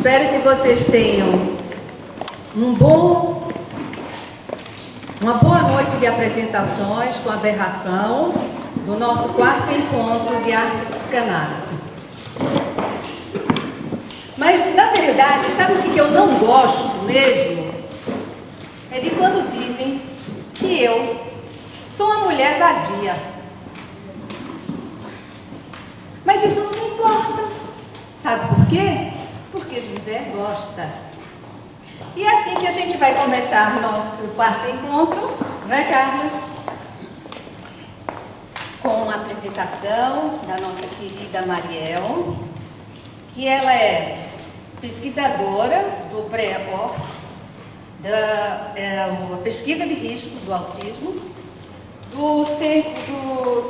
Espero que vocês tenham uma boa noite de apresentações com aberração do nosso quarto encontro de arte e psicanálise. Mas, na verdade, sabe o que eu não gosto mesmo? É de quando dizem que eu sou uma mulher vadia. Mas isso não me importa. Sabe por quê? Porque José gosta. E é assim que a gente vai começar nosso quarto encontro, não é, Carlos? Com a apresentação da nossa querida Mariel, que ela é pesquisadora do PREABORT, da pesquisa de risco do autismo, do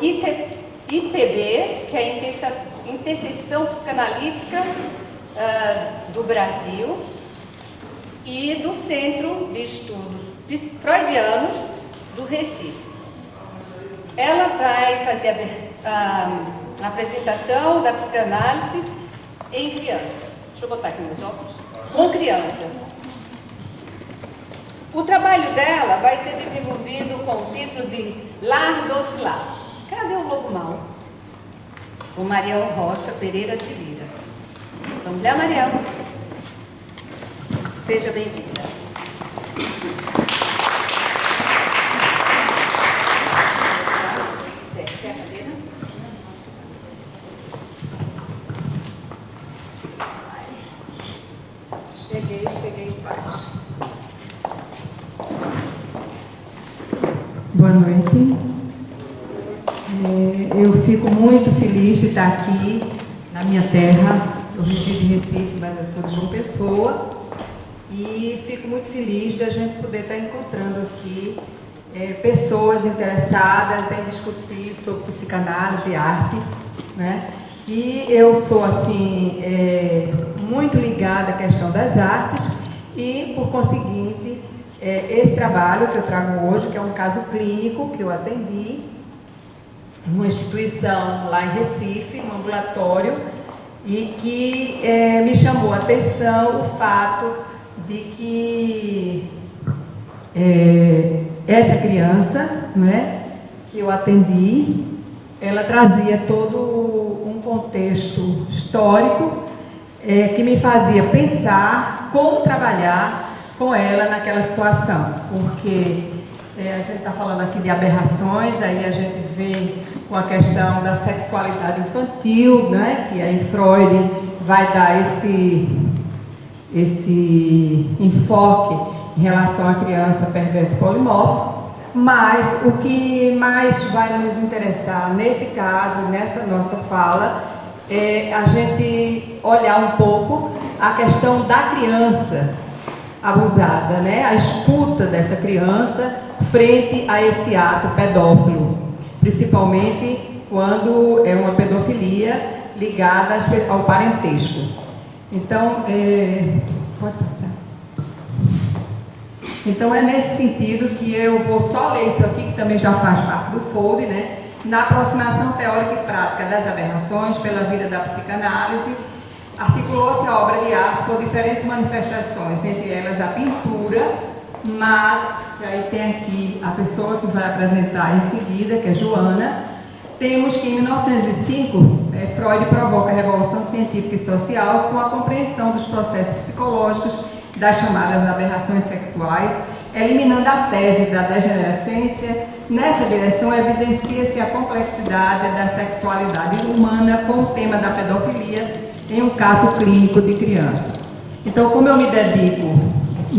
IPB, que é a Interseção Psicanalítica do Brasil, e do Centro de Estudos Freudianos do Recife. Ela vai fazer a apresentação da psicanálise em criança. Deixa eu botar aqui meus óculos. Com criança. O trabalho dela vai ser desenvolvido com o título de Lar dos Lar. Cadê o lobo mau? O Mariel Rocha Pereira de Lira. Vamos lá, Mariel. Seja bem-vinda. Certo, quer a cadeira? Cheguei em paz. Boa noite. Eu fico muito feliz de estar aqui na minha terra. Eu resido em Recife, mas eu sou de João Pessoa. E fico muito feliz da gente poder estar encontrando aqui pessoas interessadas em discutir sobre psicanálise e arte, né? E eu sou, assim, muito ligada à questão das artes e, por conseguinte, esse trabalho que eu trago hoje, que é um caso clínico que eu atendi numa instituição lá em Recife, num ambulatório, e que me chamou a atenção o fato de que essa criança, né, que eu atendi, ela trazia todo um contexto histórico que me fazia pensar como trabalhar com ela naquela situação, porque a gente está falando aqui de aberrações, aí a gente vê com a questão da sexualidade infantil, né, que aí Freud vai dar esse enfoque em relação à criança perversa polimorfa, mas o que mais vai nos interessar nesse caso, nessa nossa fala, é a gente olhar um pouco a questão da criança abusada, né? A escuta dessa criança frente a esse ato pedófilo, principalmente quando é uma pedofilia ligada ao parentesco. Então, pode passar. Então, é nesse sentido que eu vou só ler isso aqui, que também já faz parte do folder, né? Na aproximação teórica e prática das aberrações pela vida da psicanálise, articulou-se a obra de arte por diferentes manifestações, entre elas a pintura, mas, aí tem aqui a pessoa que vai apresentar em seguida, que é Joana. Temos que, em 1905, Freud provoca a revolução científica e social com a compreensão dos processos psicológicos das chamadas aberrações sexuais, eliminando a tese da degenerescência. Nessa direção, evidencia-se a complexidade da sexualidade humana com o tema da pedofilia em um caso clínico de criança. Então, como eu me dedico,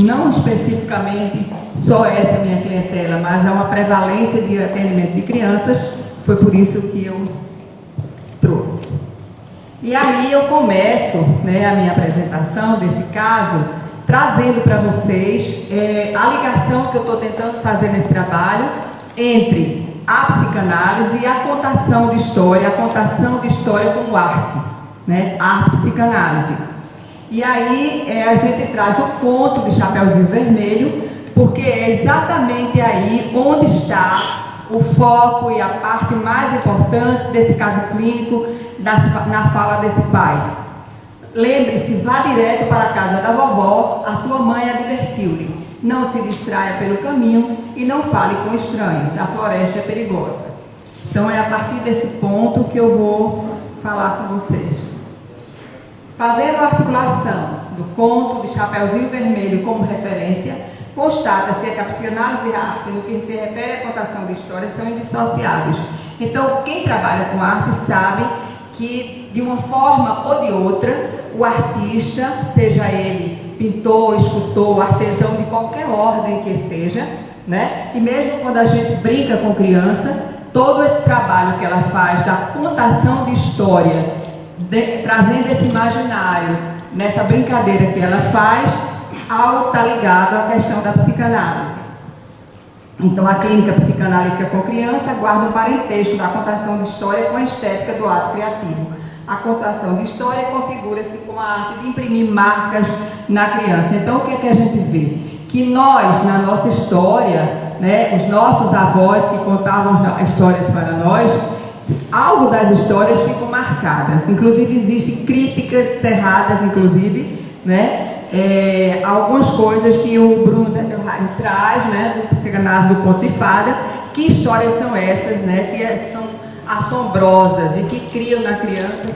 não especificamente só essa minha clientela, mas a uma prevalência de atendimento de crianças, foi por isso que eu trouxe. E aí eu começo, né, a minha apresentação desse caso, trazendo para vocês a ligação que eu estou tentando fazer nesse trabalho entre a psicanálise e a contação de história como arte, né, arte psicanálise. E aí a gente traz o conto de Chapeuzinho Vermelho, porque é exatamente aí onde está o foco e a parte mais importante desse caso clínico na fala desse pai. lembre-se, vá direto para a casa da vovó, a sua mãe advertiu-lhe. Não se distraia pelo caminho e não fale com estranhos, a floresta é perigosa. Então é a partir desse ponto que eu vou falar com vocês. Fazendo a articulação do conto de Chapeuzinho Vermelho como referência, constata-se que a psicanálise e a arte, no que se refere à contação de histórias, são indissociáveis. Então, quem trabalha com arte sabe que, de uma forma ou de outra, o artista, seja ele pintor, escultor, artesão de qualquer ordem que seja, né? E mesmo quando a gente brinca com criança, todo esse trabalho que ela faz da contação de história, trazendo esse imaginário nessa brincadeira que ela faz, ao estar ligado à questão da psicanálise. Então, a clínica psicanalítica com criança guarda um parentesco da contação de história com a estética do ato criativo. A contação de história configura-se com a arte de imprimir marcas na criança. Então, o que é que a gente vê? Que nós, na nossa história, né, os nossos avós que contavam histórias para nós, algo das histórias ficam marcadas. Inclusive, existem críticas cerradas, inclusive, né? Algumas coisas que o Bruno Bettelheim traz, né, do psicanálise do conto de fada. Que histórias são essas, né, que são assombrosas e que criam na criança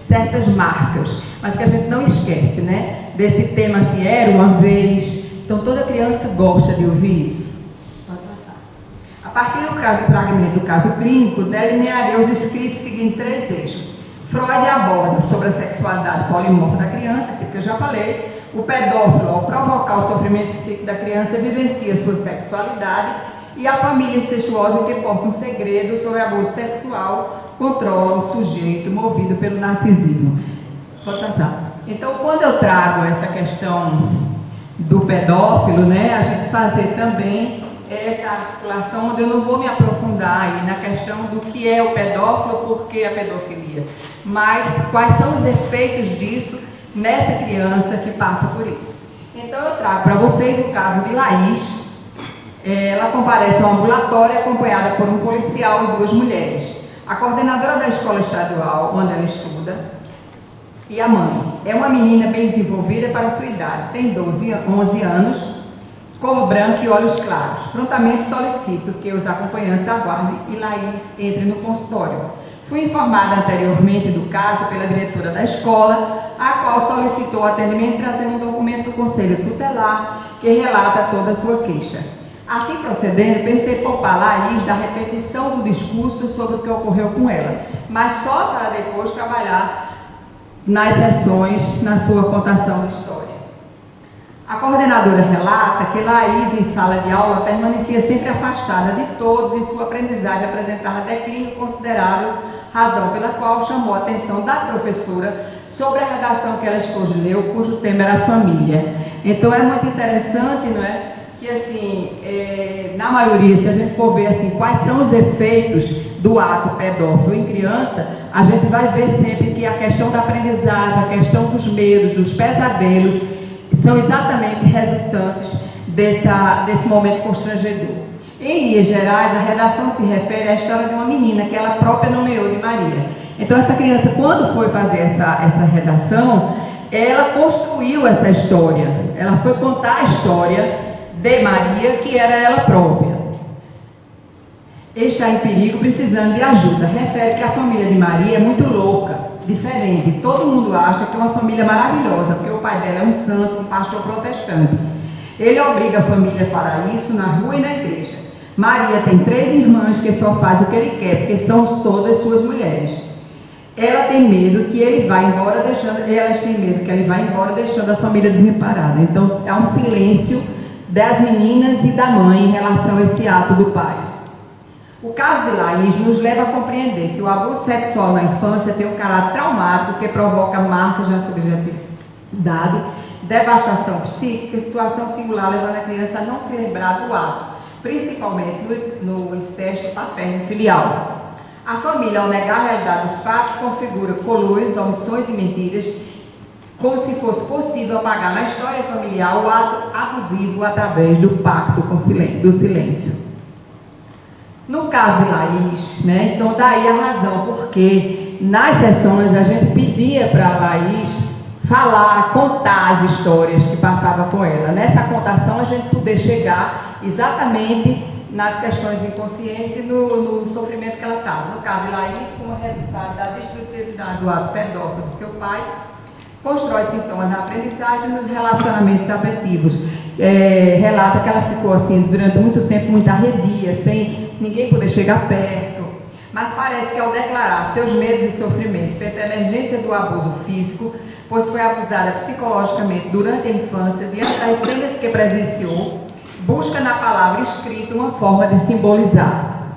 certas marcas, mas que a gente não esquece, né, desse tema assim, era uma vez. Então toda criança gosta de ouvir isso. Pode passar. A partir do fragmento do caso clínico, delinearei os escritos seguindo 3 eixos. Freud aborda sobre a sexualidade polimorfa da criança, que eu já falei. O pedófilo, ao provocar o sofrimento psíquico da criança, vivencia sua sexualidade, e a família incestuosa que porta um segredo sobre abuso sexual controla o sujeito movido pelo narcisismo. Pode passar. Então, quando eu trago essa questão do pedófilo, né, a gente fazer também essa articulação, onde eu não vou me aprofundar aí na questão do que é o pedófilo, por que a pedofilia, mas quais são os efeitos disso nessa criança que passa por isso. Então eu trago para vocês o caso de Laís. Ela comparece ao ambulatório acompanhada por um policial e 2 mulheres. A coordenadora da escola estadual, onde ela estuda, e a mãe. É uma menina bem desenvolvida para a sua idade, tem 11 anos, cor branca e olhos claros. Prontamente solicito que os acompanhantes aguardem e Laís entre no consultório. Fui informada anteriormente do caso pela diretora da escola, a qual solicitou o atendimento trazendo um documento do Conselho Tutelar que relata toda a sua queixa. Assim procedendo, pensei poupar Laís da repetição do discurso sobre o que ocorreu com ela, mas só para depois trabalhar nas sessões, na sua contação de história. A coordenadora relata que Laís, em sala de aula, permanecia sempre afastada de todos e sua aprendizagem apresentava declínio considerável, razão pela qual chamou a atenção da professora sobre a redação que ela escolheu, cujo tema era a família. Então é muito interessante, não é? Que assim, na maioria, se a gente for ver assim, quais são os efeitos do ato pedófilo em criança, a gente vai ver sempre que a questão da aprendizagem, a questão dos medos, dos pesadelos, são exatamente resultantes desse momento constrangedor. Em linhas gerais, a redação se refere à história de uma menina que ela própria nomeou de Maria. Então essa criança, quando foi fazer essa redação, ela construiu essa história, ela foi contar a história de Maria, que era ela própria. Está em perigo, precisando de ajuda. Refere que a família de Maria é muito louca, diferente. Todo mundo acha que é uma família maravilhosa, porque o pai dela é um santo, um pastor protestante. Ele obriga a família a falar isso na rua e na igreja. Maria tem 3 irmãs que só faz o que ele quer, porque são todas suas mulheres. Ela tem medo que ele vá embora, elas têm medo que ele vá embora, deixando a família desamparada. Então, há um silêncio das meninas e da mãe em relação a esse ato do pai. O caso de Laís nos leva a compreender que o abuso sexual na infância tem um caráter traumático que provoca marcas na subjetividade, devastação psíquica, situação singular levando a criança a não se lembrar do ato, principalmente no incesto paterno-filial. A família, ao negar a realidade dos fatos, configura colúrios, omissões e mentiras, como se fosse possível apagar na história familiar o ato abusivo através do pacto do silêncio. No caso de Laís, né, então daí a razão porque nas sessões a gente pedia para a Laís falar, contar as histórias que passava com ela. Nessa contação a gente poder chegar exatamente nas questões de inconsciência e no sofrimento que ela estava. No caso, Laís, como resultado da destrutividade do ato pedófilo de seu pai, constrói sintomas na aprendizagem e nos relacionamentos afetivos. Relata que ela ficou assim durante muito tempo muito arredia, sem ninguém poder chegar perto. Mas parece que ao declarar seus medos e sofrimentos frente à emergência do abuso físico, pois foi abusada psicologicamente durante a infância, diante das cenas que presenciou, busca na palavra escrita uma forma de simbolizar.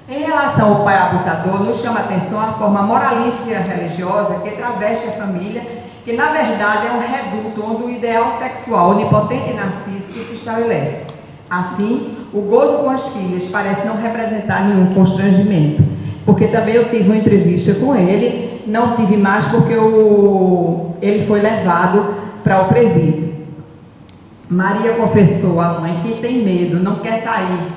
Em relação ao pai abusador, nos chama a atenção a forma moralística e religiosa que traveste a família, que na verdade é um reduto onde o ideal sexual onipotente e narcísico se estabelece. Assim, o gozo com as filhas parece não representar nenhum constrangimento, porque também eu tive uma entrevista com ele, não tive mais porque ele foi levado para o presídio. Maria confessou à mãe que tem medo, não quer sair,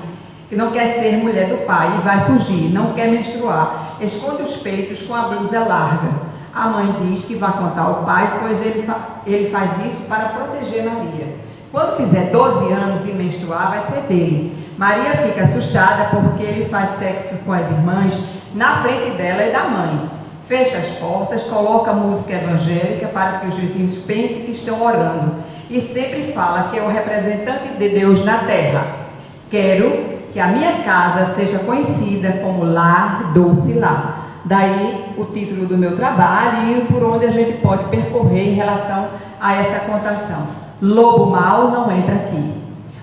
que não quer ser mulher do pai e vai fugir, não quer menstruar, esconde os peitos com a blusa larga. A mãe diz que vai contar ao pai, pois ele faz isso para proteger Maria. Quando fizer 12 anos e menstruar, vai ser dele. Maria fica assustada porque ele faz sexo com as irmãs na frente dela e da mãe. Fecha as portas, coloca música evangélica para que os vizinhos pensem que estão orando. E sempre fala que é o representante de Deus na terra. Quero que a minha casa seja conhecida como Lar Doce Lar. Daí o título do meu trabalho e por onde a gente pode percorrer em relação a essa contação. Lobo mau não entra aqui.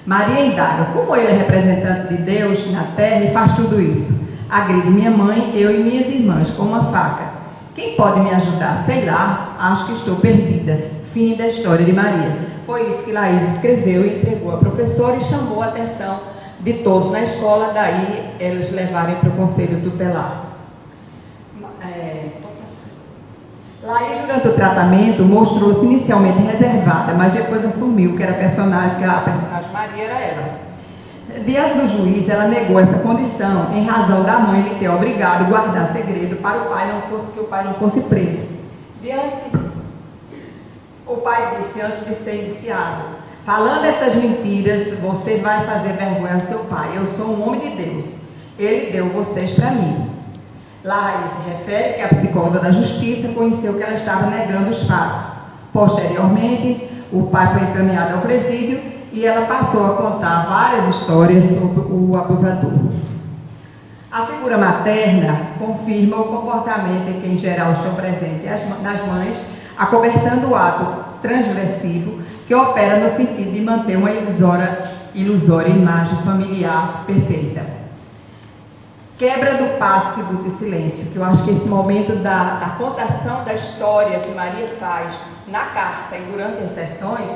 Maria indaga como ele é representante de Deus na terra e faz tudo isso. Agride minha mãe, eu e minhas irmãs com uma faca. Quem pode me ajudar? Sei lá, acho que estou perdida. Fim da história de Maria. Foi isso que Laís escreveu e entregou à professora e chamou a atenção de todos na escola, daí eles levarem para o conselho tutelar. Laís, durante o tratamento, mostrou-se inicialmente reservada, mas depois assumiu que a personagem Maria era ela. Diante do juiz, ela negou essa condição, em razão da mãe lhe ter obrigado a guardar segredo para que o pai não fosse preso. O pai disse antes de ser indiciado: falando essas mentiras, você vai fazer vergonha ao seu pai. Eu sou um homem de Deus. Ele deu vocês para mim. Laís refere que a psicóloga da justiça conheceu que ela estava negando os fatos. Posteriormente, o pai foi encaminhado ao presídio e ela passou a contar várias histórias sobre o abusador. A figura materna confirma o comportamento que em geral estão presentes nas mães, acobertando o ato transgressivo que opera no sentido de manter uma ilusória imagem familiar perfeita. Quebra do pacto do silêncio, que eu acho que esse momento da contação da história que Maria faz na carta e durante as sessões,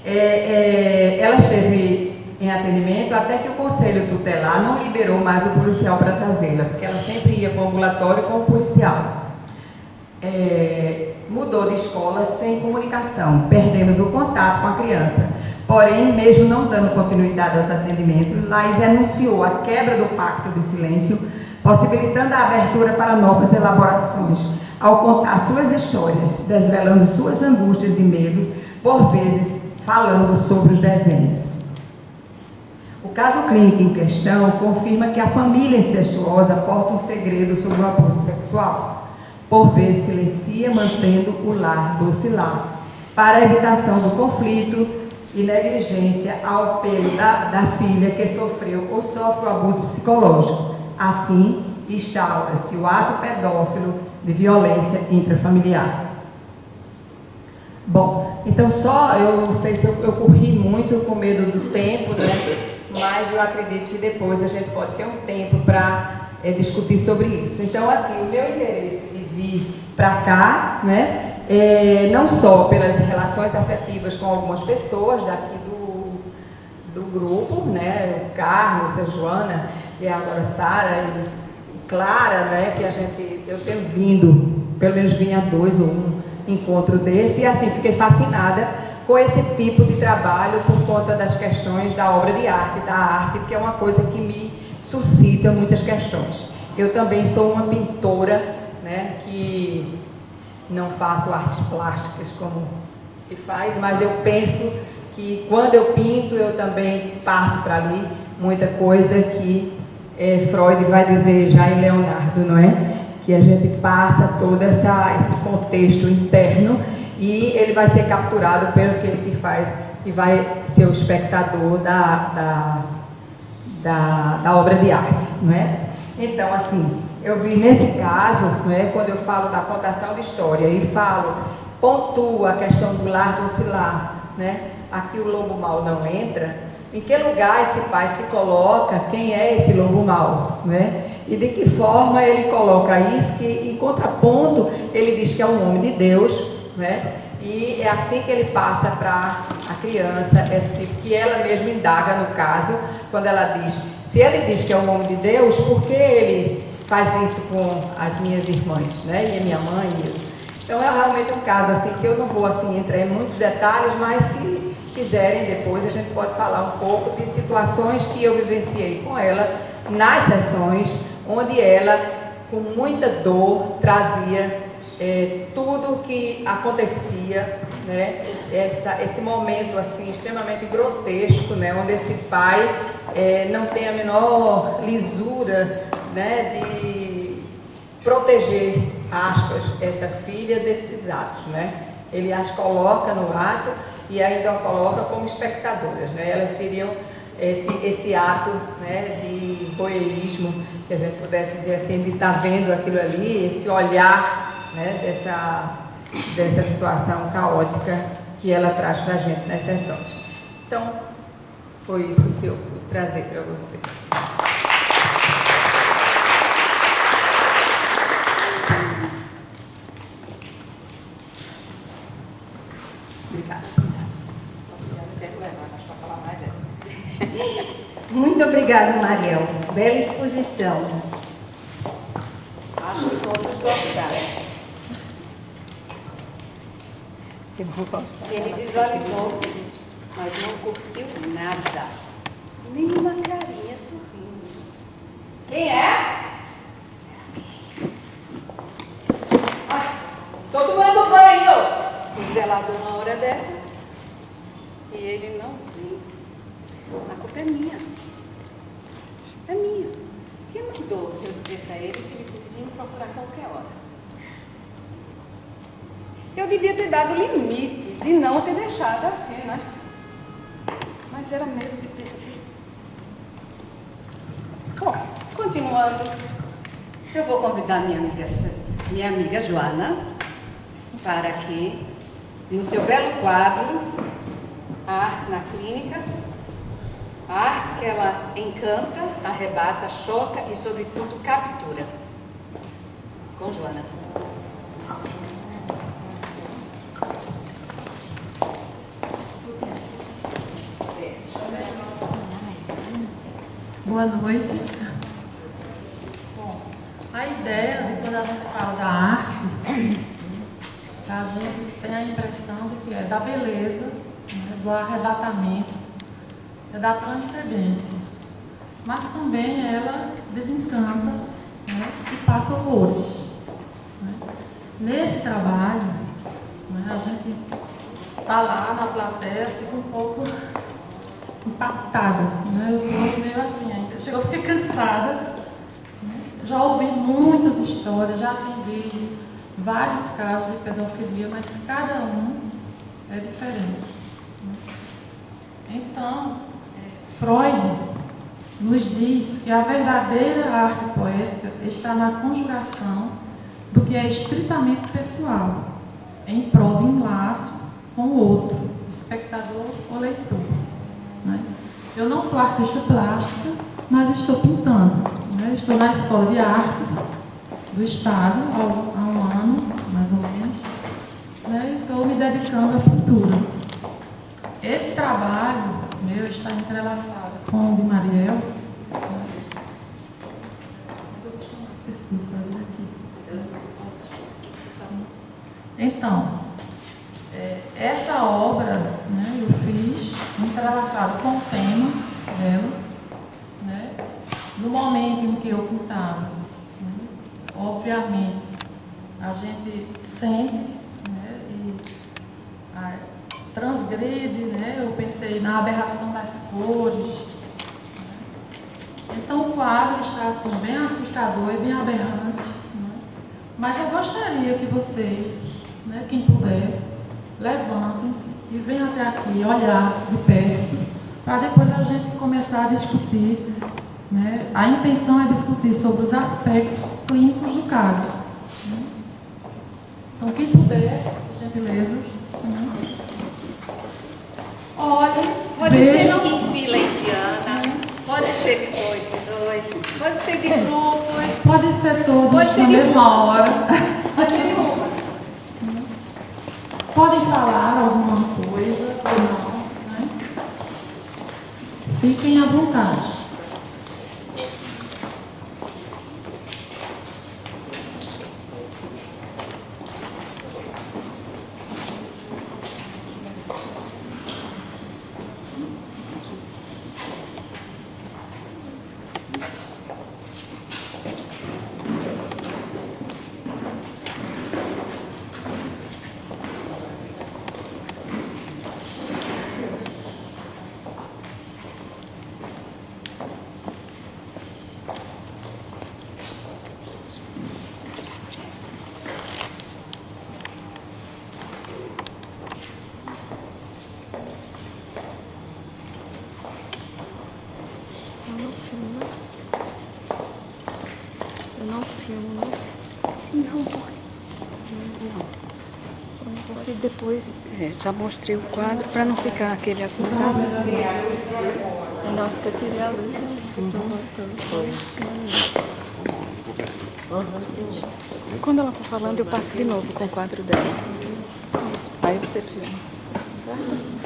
ela esteve em atendimento até que o conselho tutelar não liberou mais o policial para trazê-la, porque ela sempre ia para o ambulatório com o policial. Mudou de escola sem comunicação, perdemos o contato com a criança. Porém, mesmo não dando continuidade aos atendimentos, Laís anunciou a quebra do pacto de silêncio, possibilitando a abertura para novas elaborações, ao contar suas histórias, desvelando suas angústias e medos, por vezes falando sobre os desenhos. O caso clínico em questão confirma que a família incestuosa porta um segredo sobre o abuso sexual. Por vezes silencia, mantendo o lar doce lar, para a evitação do conflito e negligência ao apelo da filha que sofreu ou sofre o abuso psicológico. Assim, instaura-se o ato pedófilo de violência intrafamiliar. Bom, então eu não sei se eu corri muito com medo do tempo, né? Mas eu acredito que depois a gente pode ter um tempo para discutir sobre isso. Então, assim, o meu interesse de vir para cá, né? Não só pelas relações afetivas com algumas pessoas daqui do grupo, né, o Carlos, a Joana e agora a Sara e Clara, né, que eu tenho vindo, pelo menos vim a 2 ou 1 encontro desse, e assim fiquei fascinada com esse tipo de trabalho por conta das questões da obra de arte, da arte, porque é uma coisa que me suscita muitas questões. Eu também sou uma pintora, né, que não faço artes plásticas como se faz, mas eu penso que quando eu pinto, eu também passo para ali muita coisa que Freud vai dizer já em Leonardo, não é? Que a gente passa todo esse contexto interno e ele vai ser capturado pelo que ele faz e vai ser o espectador da obra de arte, não é? Então, assim, eu vi nesse caso, não é, quando eu falo da contação de história e pontuo a questão do lar do oscilar, né? Aqui o lobo mau não entra. Em que lugar esse pai se coloca? Quem é esse lobo mau, né? E de que forma ele coloca isso, que em contraponto ele diz que é o nome de Deus, né? E é assim que ele passa para a criança, esse tipo que ela mesma indaga no caso, quando ela diz, se ele diz que é o nome de Deus, por que ele faz isso com as minhas irmãs, né? E a minha mãe e eu. Então é realmente um caso assim que eu não vou assim entrar em muitos detalhes, mas se quiserem depois a gente pode falar um pouco de situações que eu vivenciei com ela nas sessões, onde ela com muita dor trazia tudo o que acontecia, né? Esse momento assim extremamente grotesco, né? Onde esse pai não tem a menor lisura, né? De proteger, aspas, essa filha desses atos, né? Ele as coloca no ato e ainda coloca como espectadoras, né? Elas seriam esse ato, né, de voyeurismo, que a gente pudesse dizer assim, de estar vendo aquilo ali, esse olhar, né, dessa situação caótica que ela traz para a gente nas sessões. Então, foi isso que eu pude trazer para você. Muito obrigada, Mariel. Bela exposição. Acho que todos gostaram. Se não gostar. Ele visualizou, mas não curtiu nada. Nenhuma carinha sorrindo. Quem é? Tô tomando banho! O zelador uma hora dessa. E ele não viu. A culpa é minha. É minha. Quem mandou eu dizer para ele que ele podia me procurar a qualquer hora? Eu devia ter dado limites e não ter deixado assim, né? Mas era medo de perder. Bom, continuando, eu vou convidar minha amiga Joana para que, no seu belo quadro, A Arte na Clínica, a arte que ela encanta, arrebata, choca e, sobretudo, captura. Com Joana. Boa noite. Bom, a ideia de quando a gente fala da arte, a gente tem a impressão de que é da beleza, né, do arrebatamento, da transcendência, mas também ela desencanta, né, e passa horrores. Né. Nesse trabalho, né, a gente está lá na plateia, fica um pouco impactada, né? Eu estou meio assim ainda. Chegou a ficar cansada. Né. Já ouvi muitas histórias, já atendi vários casos de pedofilia, mas cada um é diferente. Né. Então, Freud nos diz que a verdadeira arte poética está na conjugação do que é estritamente pessoal, em prol de um laço com o outro, espectador ou leitor. Né? Eu não sou artista plástica, mas estou pintando. Né? Estou na Escola de Artes do Estado há um ano, mais ou menos, né? E estou me dedicando à pintura. Esse trabalho meu está entrelaçado com o de Mariel. Mas eu vou chamar as pessoas para vir aqui. Então, essa obra, né, eu fiz entrelaçado com o tema dela, né, no momento em que eu pintava. Né, obviamente, a a gente sente, né, e transgride, né? Eu pensei na aberração das cores. Né? Então o quadro está assim, bem assustador e bem aberrante. Né? Mas eu gostaria que vocês, né, quem puder, levantem-se e venham até aqui olhar de perto, para depois a gente começar a discutir. Né? A intenção é discutir sobre os aspectos clínicos do caso. Né? Então, quem puder, por gentileza. Né? Olhem, Pode vejam. ser em fila indiana, pode ser de dois em dois, pode ser de grupos, Pode ser todos Pode ser na de mesma hora. pode ser de uma. Podem falar alguma coisa ou não. Né? Fiquem à vontade. Eu não filmo, né? Não, pode. Não. E depois, já mostrei o quadro para não ficar aquele acumulado. Não, fica aquele a luz. Quando ela for falando, eu passo de novo com o quadro dela. Aí você filma, certo?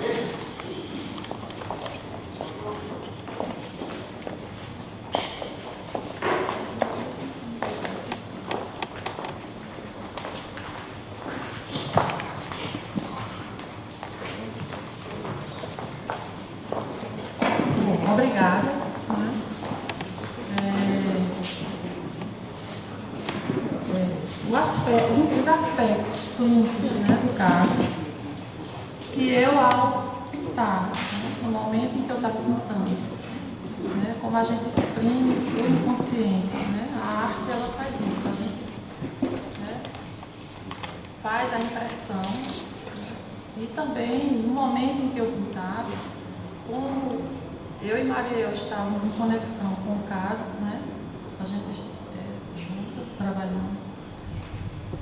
Obrigada. Né? Os aspectos clínicos, né, do caso, que eu, ao pintar, né, no momento em que eu estava pintando, né, como a gente exprime o inconsciente, né, a arte ela faz isso, a gente, né, faz a impressão, né, e também no momento em que eu pintava, como eu e Mariel estávamos em conexão com o caso, né? A gente juntas, trabalhando.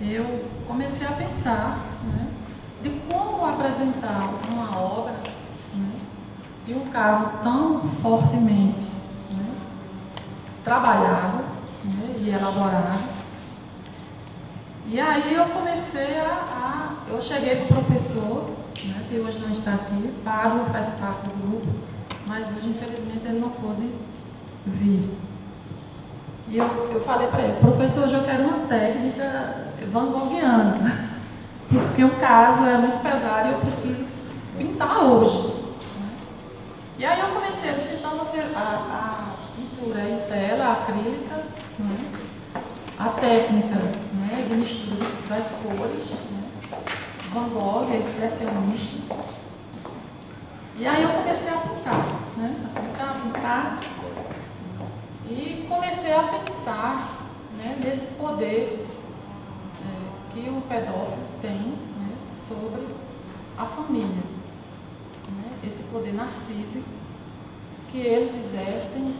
Eu comecei a pensar, né, de como apresentar uma obra, né, de um caso tão fortemente, né, trabalhado, né, e elaborado. E aí eu comecei eu cheguei para o professor, né, que hoje não está aqui, Pablo faz parte do grupo, mas hoje, infelizmente, ele não pôde vir. E eu falei para ele, professor, hoje eu quero uma técnica van Goghiana, porque o caso é muito pesado e eu preciso pintar hoje. E aí eu comecei, ele disse, então a pintura em tela, acrílica, né, a técnica, né, de mistura das cores, né, Van Gogh é expressionista. E aí eu comecei a pintar, né? A pintar. E comecei a pensar, né, nesse poder que o pedófilo tem, né, sobre a família. Né? Esse poder narcísico que eles exercem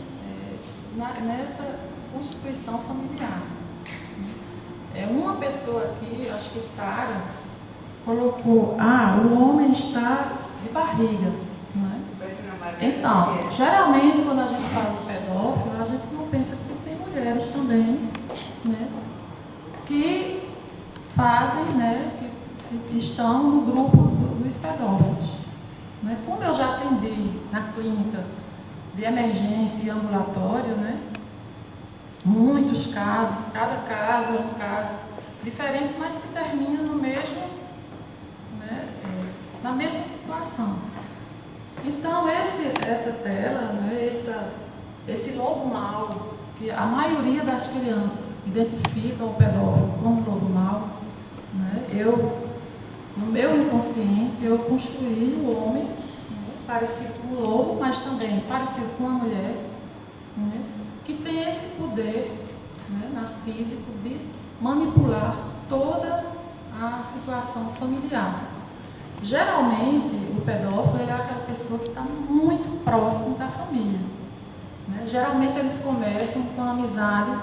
nessa constituição familiar. Uma pessoa aqui, acho que Sara, colocou, o homem está de barriga, não é? Então, geralmente quando a gente fala de pedófilo, a gente não pensa que tem mulheres também, né, que fazem, né, que estão no grupo dos pedófilos. Né? Como eu já atendi na clínica de emergência e ambulatório, né, muitos casos, cada caso é um caso diferente, mas que termina no mesmo, né, na mesma situação. Então, essa tela, né, esse lobo mau, que a maioria das crianças identificam o pedófilo como lobo mau, né? No meu inconsciente, eu construí o homem, né, parecido com o lobo, mas também parecido com a mulher, né, que tem esse poder, né, narcísico de manipular toda a situação familiar. Geralmente, o pedófilo ele é aquela pessoa que está muito próximo da família, né? Geralmente, eles começam com a amizade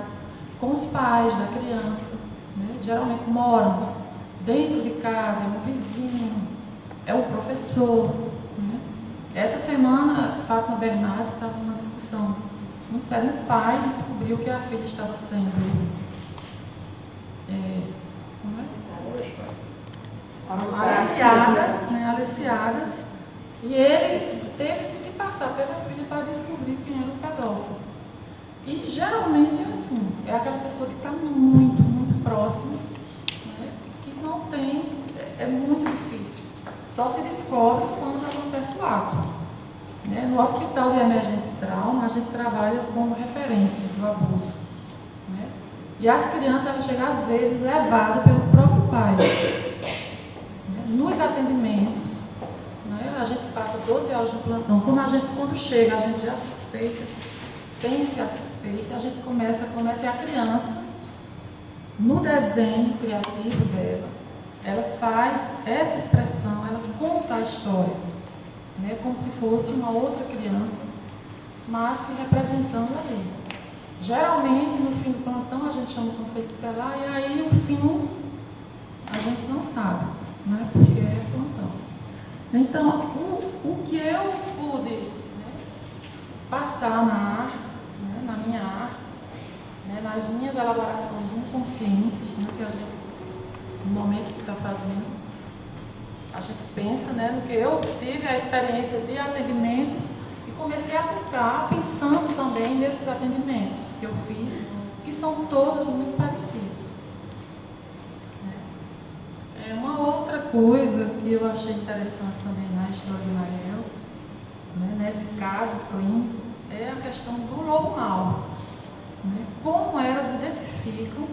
com os pais da criança, né? Geralmente moram dentro de casa, é um vizinho, é um professor, né? Essa semana, Fátima Bernardes estava numa discussão. Um certo pai descobriu que a filha estava sendo aliciada, e ele teve que se passar pela filha para descobrir quem era o pedófilo. E geralmente é assim, é aquela pessoa que está muito, muito próxima, né, que não tem, é muito difícil. Só se descobre quando acontece o ato. Né? No Hospital de Emergência e Trauma, a gente trabalha como referência do abuso. Né? E as crianças elas chegam, às vezes, levadas pelo próprio pai. Né? Nos atendimentos, né? A gente passa 12 horas no plantão. Quando chega, a gente já suspeita, tem-se a suspeita, a gente começa e a criança, no desenho criativo dela, ela faz essa expressão, ela conta a história, né, como se fosse uma outra criança, mas se representando ali. Geralmente, no fim do plantão, a gente chama o conselho tutelar, e aí o fim a gente não sabe, né, porque é plantão. Então, o que eu pude, né, passar na arte, né, na minha arte, né, nas minhas elaborações inconscientes, né, que a gente, no momento que está fazendo, a gente pensa, né, no que eu tive a experiência de atendimentos e comecei a aplicar, pensando também nesses atendimentos que eu fiz, que são todos muito parecidos. Uma outra coisa que eu achei interessante também na história de Mariel, né, nesse caso clínico, é a questão do lobo mau. Né, como elas identificam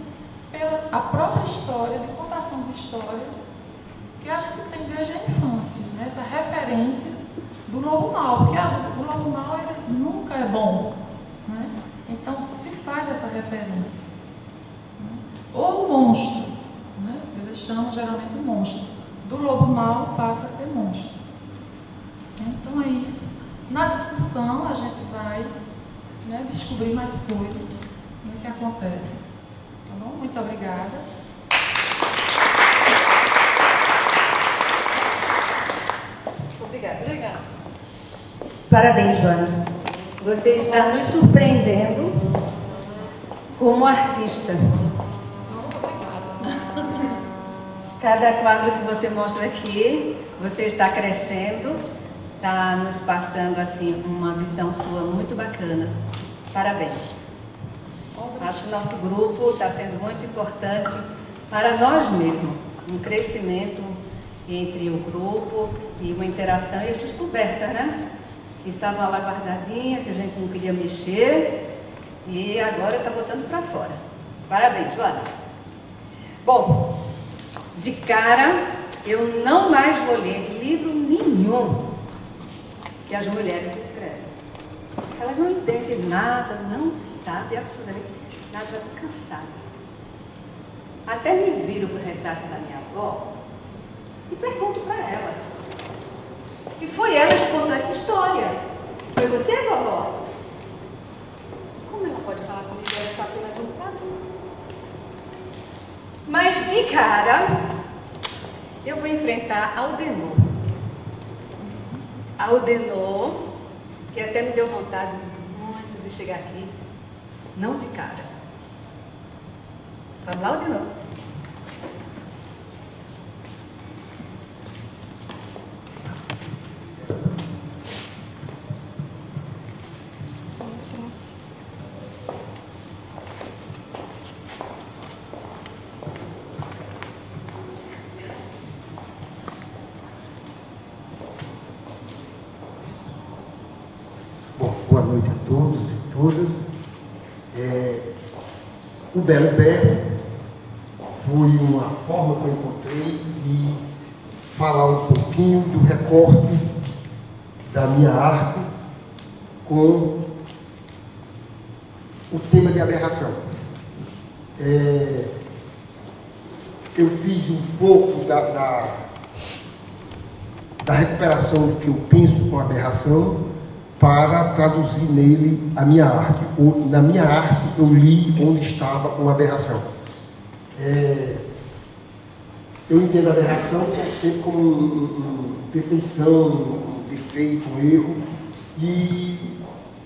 pela a própria história, de contação de histórias, que a gente tem desde a infância, né? Essa referência do lobo mau, porque às vezes o lobo mau ele nunca é bom, né? Então se faz essa referência, né? Ou o monstro, né? Eles chamam geralmente o monstro, do lobo mau passa a ser monstro. Então é isso. Na discussão a gente vai, né, descobrir mais coisas, né, que acontecem. Tá bom? Muito obrigada. Obrigada. Parabéns, Joana. Você está nos surpreendendo como artista. Cada quadro que você mostra aqui, você está crescendo, está nos passando assim uma visão sua muito bacana. Parabéns. Acho que o nosso grupo está sendo muito importante para nós mesmos, um crescimento entre o grupo e uma interação e as descobertas, né? Que estavam lá guardadinhas, que a gente não queria mexer e agora está botando para fora. Parabéns, Joana. Bom, de cara, eu não mais vou ler livro nenhum que as mulheres escrevem. Elas não entendem nada, não sabem absolutamente nada, já estão cansadas. Até me viro para o retrato da minha avó e pergunto para ela se foi ela que contou essa história. Foi você, vovó? Como ela pode falar comigo? Ela só apenas um quadro. Mas de cara, eu vou enfrentar Aldenor. Aldenor, que até me deu vontade muito de chegar aqui, não de cara. Vamos lá, Aldenor. Boa noite a todos e todas. O Belo Pé foi uma forma que eu encontrei de falar um pouquinho do recorte da minha arte com o tema de aberração. Eu fiz um pouco da recuperação do que eu penso com aberração para traduzir nele a minha arte. Na minha arte eu li onde estava uma aberração. Eu entendo a aberração sempre como uma perfeição, um defeito, um erro, e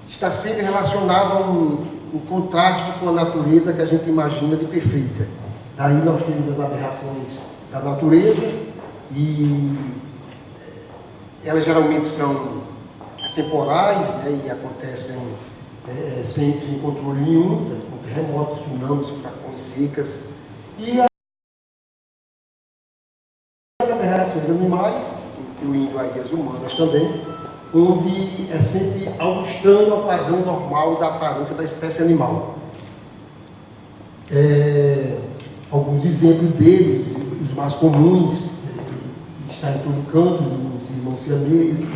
está sempre relacionado a um contraste com a natureza que a gente imagina de perfeita. Daí nós temos as aberrações da natureza, e elas geralmente são temporais, né, e acontecem sem controle nenhum, né, com terremotos, tsunamis, furacões secas. E as aberrações animais, incluindo aí as humanas também, onde é sempre algo estranho ao padrão normal da aparência da espécie animal. Alguns exemplos deles, os mais comuns, está em todo canto, os irmãos siameses,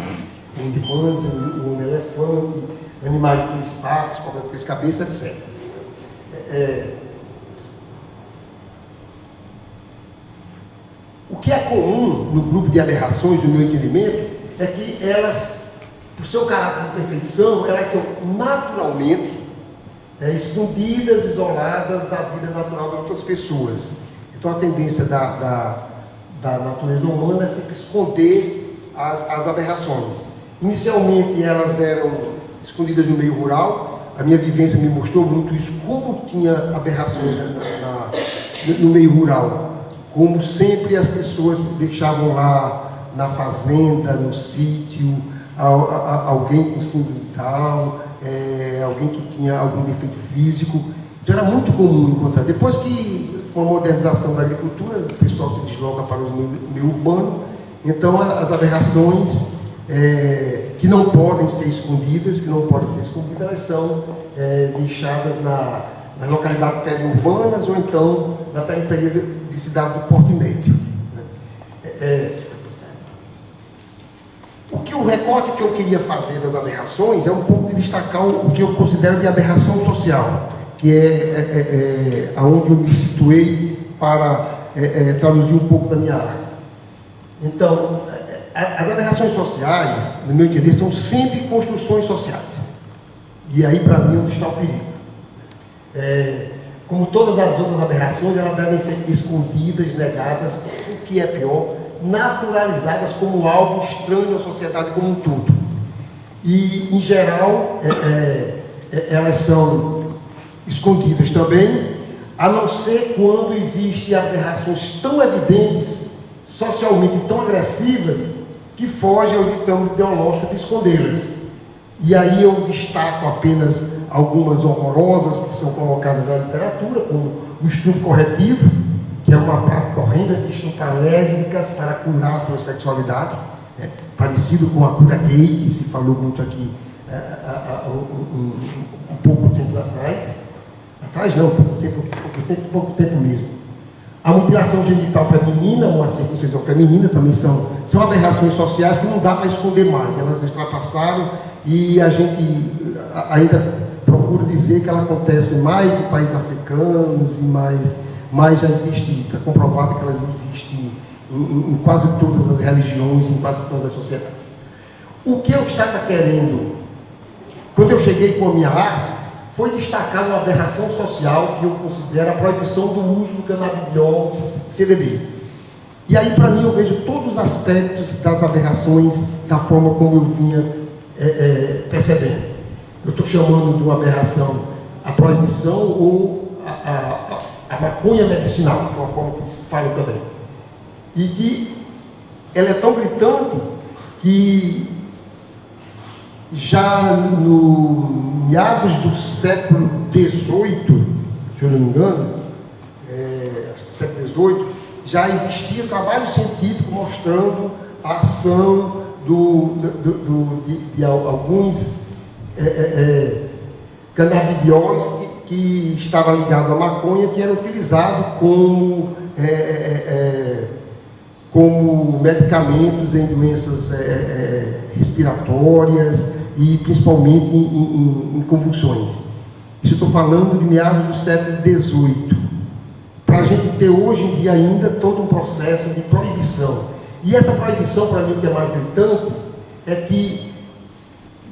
o chimpanzé, o homem-elefante, animais de 3 patas, cobra de 3 cabeças, etc. O que é comum no grupo de aberrações, no meu entendimento, é que elas, por seu caráter de perfeição, elas são naturalmente escondidas, isoladas da vida natural de outras pessoas. Então a tendência da natureza humana é sempre esconder as aberrações. Inicialmente elas eram escondidas no meio rural. A minha vivência me mostrou muito isso, como tinha aberrações no meio rural. Como sempre as pessoas deixavam lá na fazenda, no sítio, alguém com síndrome de Down, alguém que tinha algum defeito físico. Então era muito comum encontrar. Depois que, com a modernização da agricultura, o pessoal se desloca para o meio urbano, então as aberrações que não podem ser escondidas, elas são deixadas nas localidades periurbanas ou então na periferia de cidade do Porto Médio. O recorte que eu queria fazer das aberrações é um pouco de destacar o que eu considero de aberração social, que é aonde eu me situei para traduzir um pouco da minha arte. Então, as aberrações sociais, no meu entender, são sempre construções sociais. E aí, para mim, onde está o perigo. Como todas as outras aberrações, elas devem ser escondidas, negadas, o que é pior, naturalizadas como algo estranho à sociedade como um todo. E, em geral, elas são escondidas também, a não ser quando existem aberrações tão evidentes, socialmente tão agressivas, que fogem ao ditame ideológico de escondê-las. E aí eu destaco apenas algumas horrorosas que são colocadas na literatura, como o estupro corretivo, que é uma prática horrenda de estuprar lésbicas para curar a sua sexualidade, parecido com a cura gay, que se falou muito aqui um pouco tempo atrás. Pouco tempo mesmo. A mutilação genital feminina, ou a circuncisão feminina, também são aberrações sociais que não dá para esconder mais. Elas extrapassaram e a gente ainda procura dizer que ela acontece mais em países africanos, mas já existe, está comprovado que elas existem em quase todas as religiões, em quase todas as sociedades. O que eu estava querendo, quando eu cheguei com a minha arte, foi destacar uma aberração social que eu considero a proibição do uso do canabidiol CBD. E aí, para mim, eu vejo todos os aspectos das aberrações da forma como eu vinha percebendo. Eu estou chamando de uma aberração a proibição ou a maconha medicinal, de uma forma que se fala também. E que ela é tão gritante que já no meados do século XVIII, se eu não me engano, século XVIII, já existia trabalho científico mostrando a ação de alguns canabidióis que estava ligado à maconha, que era utilizado como medicamentos em doenças respiratórias e principalmente em convulsões. Isso eu estou falando de meados do século XVIII. Para a gente ter hoje em dia ainda todo um processo de proibição. E essa proibição, para mim, o que é mais gritante, é que,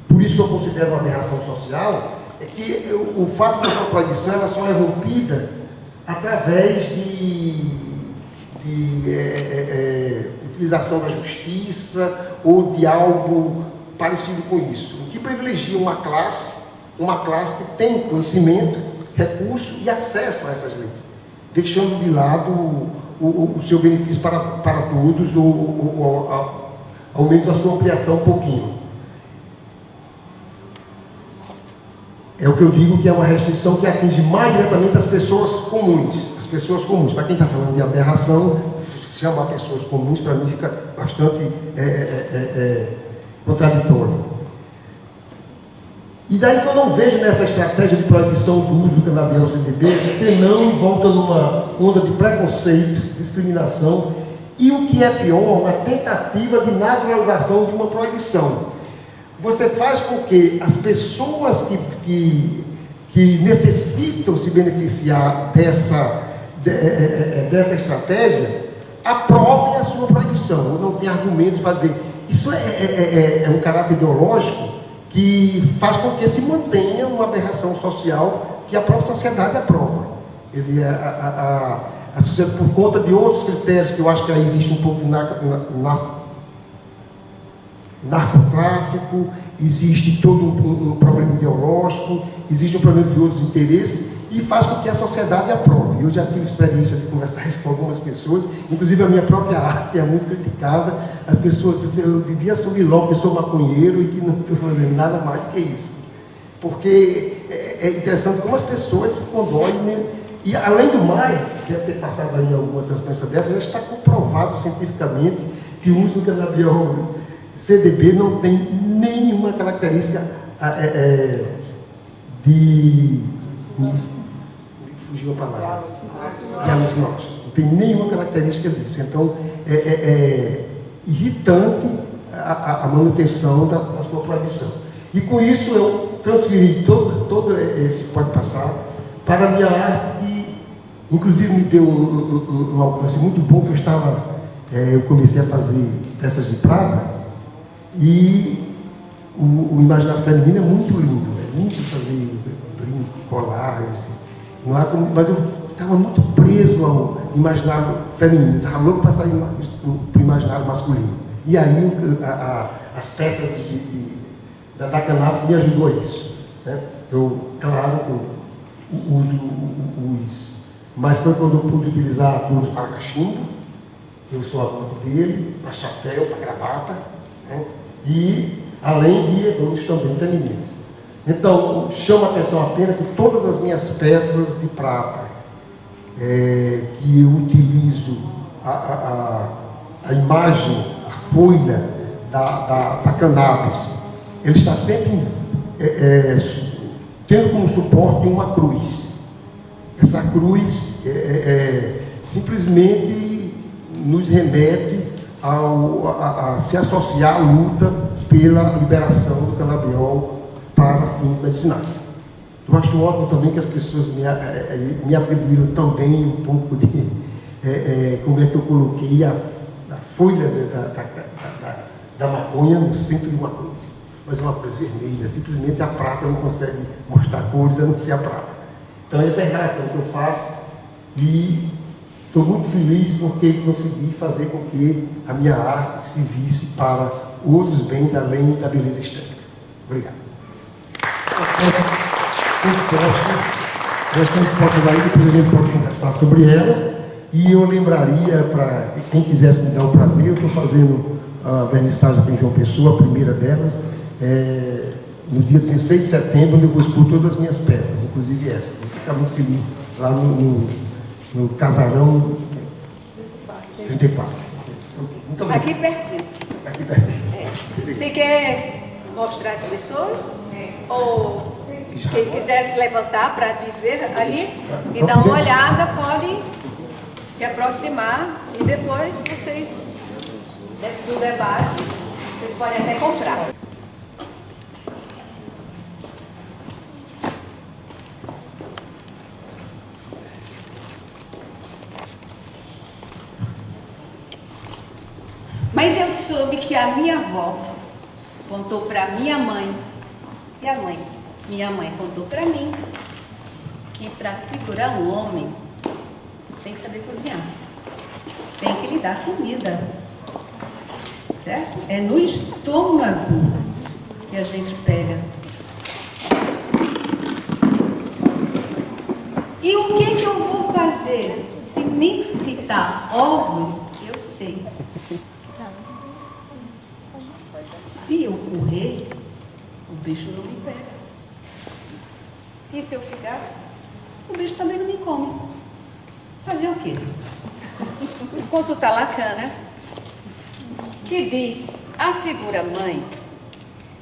por isso que eu considero uma aberração social, é que o fato de uma proibição ela só é rompida através de utilização da justiça ou de algo parecido com isso. O que privilegia uma classe que tem conhecimento, recurso e acesso a essas leis, deixando de lado o seu benefício para todos, ou ao menos a sua ampliação um pouquinho. É o que eu digo que é uma restrição que atinge mais diretamente as pessoas comuns. As pessoas comuns. Para quem está falando de aberração, chamar pessoas comuns, para mim, fica bastante contraditório. E daí que eu não vejo nessa estratégia de proibição do uso do canabidiol CBD, senão volta numa onda de preconceito, discriminação, e o que é pior, uma tentativa de naturalização de uma proibição. Você faz com que as pessoas que necessitam se beneficiar dessa estratégia aprovem a sua proibição, ou não tem argumentos para dizer. Isso é um caráter ideológico que faz com que se mantenha uma aberração social que a própria sociedade aprova. Quer dizer, a sociedade, por conta de outros critérios, que eu acho que aí existe um pouco de narcotráfico, existe todo um problema ideológico, existe um problema de outros interesses, e faz com que a sociedade aprove. Eu já tive experiência de conversar isso com algumas pessoas, inclusive a minha própria arte é muito criticada. As pessoas dizem, eu devia assumir logo que sou maconheiro e que não estou fazendo nada mais do que isso. Porque é interessante como as pessoas se condoem, né? E além do mais, deve ter passado aí alguma transparência dessa, já está comprovado cientificamente que o uso do canabidiol CBD não tem nenhuma característica fugiu a palavra. De alucinógeno. Não tem nenhuma característica disso. Então, é irritante a manutenção da sua proibição. E com isso eu transferi todo esse pode passar para a minha arte, que inclusive me deu um alcance muito bom, que eu comecei a fazer peças de prata, e o imaginário feminino é muito lindo, é lindo fazer brinco, colares, mas eu estava muito preso ao imaginário feminino, estava louco para sair para o imaginário masculino. E aí as peças da cannabis me ajudou a isso. Né? Eu, claro, uso mas foi quando eu pude utilizar tools para cachimbo, eu sou amante dele, para chapéu, para gravata, né? E além de edores também femininos. Então, chama a atenção apenas que todas as minhas peças de prata, que eu utilizo a imagem, a folha da cannabis, ele está sempre tendo como suporte uma cruz. Essa cruz simplesmente nos remete a se associar à luta pela liberação do canabidiol para fins medicinais. Eu acho ótimo também que as pessoas me atribuíram também um pouco de como é que eu coloquei a folha da maconha no centro de uma cruz. Mas é uma cruz vermelha, simplesmente a prata não consegue mostrar cores, a não ser a prata. Então essa é a relação que eu faço e estou muito feliz porque consegui fazer com que a minha arte se visse para outros bens além da beleza estética. Obrigado. Nós temos fotos aí, depois a gente pode conversar sobre elas. E eu lembraria, para quem quisesse me dar o prazer, eu estou fazendo a vernissagem aqui em João Pessoa, a primeira delas, no dia 16 de setembro, onde eu vou expor todas as minhas peças, inclusive essa. Vou ficar muito feliz lá no Casarão 34. Muito obrigado. Aqui pertinho. Aqui pertinho. Você quer mostrar as pessoas? Ou Quem quiser se levantar para viver ali e dar uma olhada, pode se aproximar e depois vocês, do debate, vocês podem até comprar. Mas eu soube que a minha avó contou para minha mãe, e minha mãe contou para mim, que para segurar um homem tem que saber cozinhar, tem que lhe dar comida, certo? É no estômago que a gente pega. E o que eu vou fazer se nem fritar ovos? Eu sei. Se eu correr, o bicho não me pega. E se eu ficar, o bicho também não me come. Fazer o quê? Consultar Lacan, né? Que diz: a figura mãe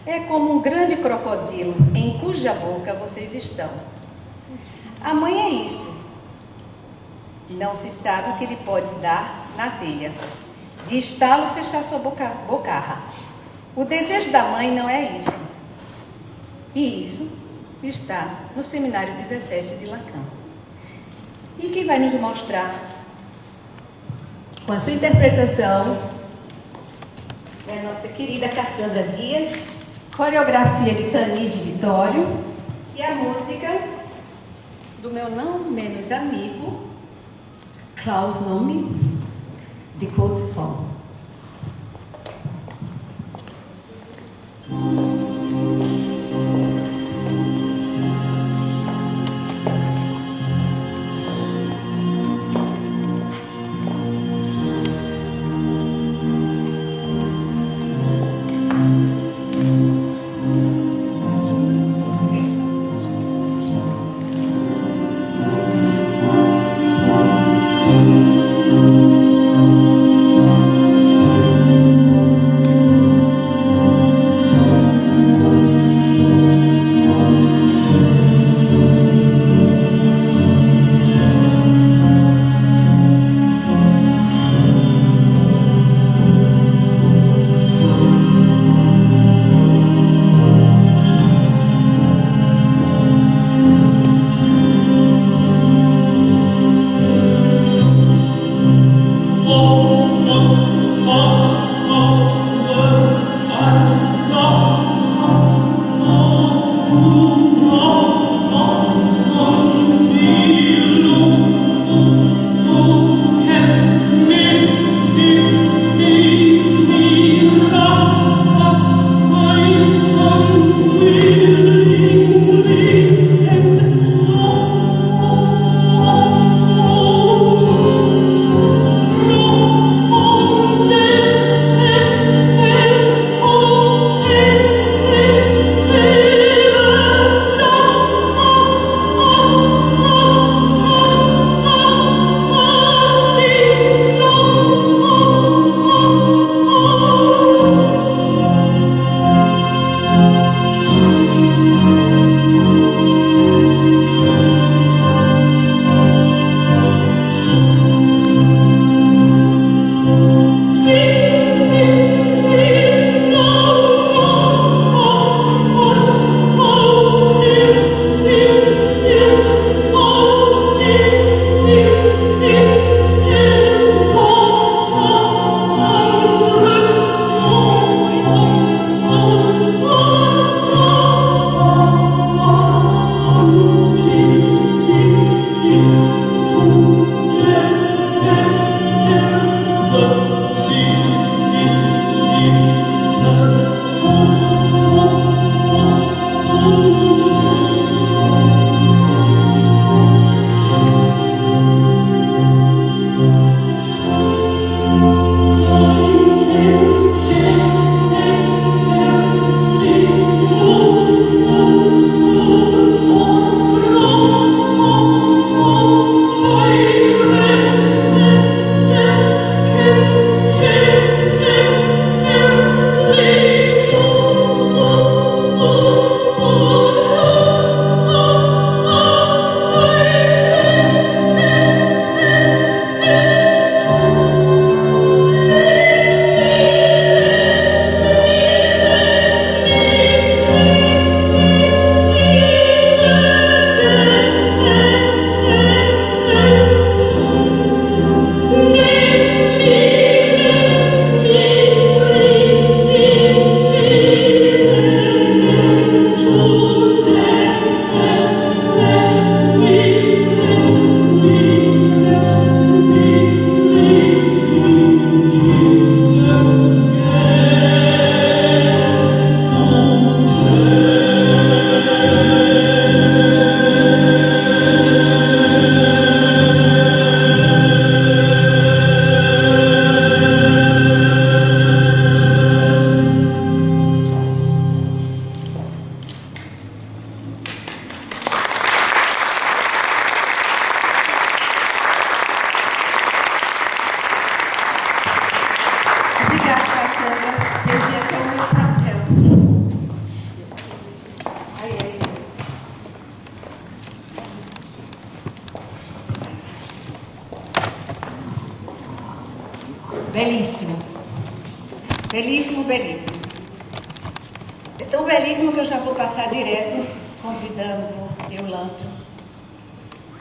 é como um grande crocodilo em cuja boca vocês estão. A mãe é isso. Não se sabe o que ele pode dar na telha. De estalo fechar sua bocarra. O desejo da mãe não é isso. E isso está no Seminário 17 de Lacan. E quem vai nos mostrar, com a sua interpretação, é a nossa querida Cassandra Dias, coreografia de Canis Vitório e a música do meu não menos amigo, Klaus Nomi, de Cold Song. belíssimo. Belíssimo, belíssimo. É tão belíssimo que eu já vou passar direto, convidando Eulâmpio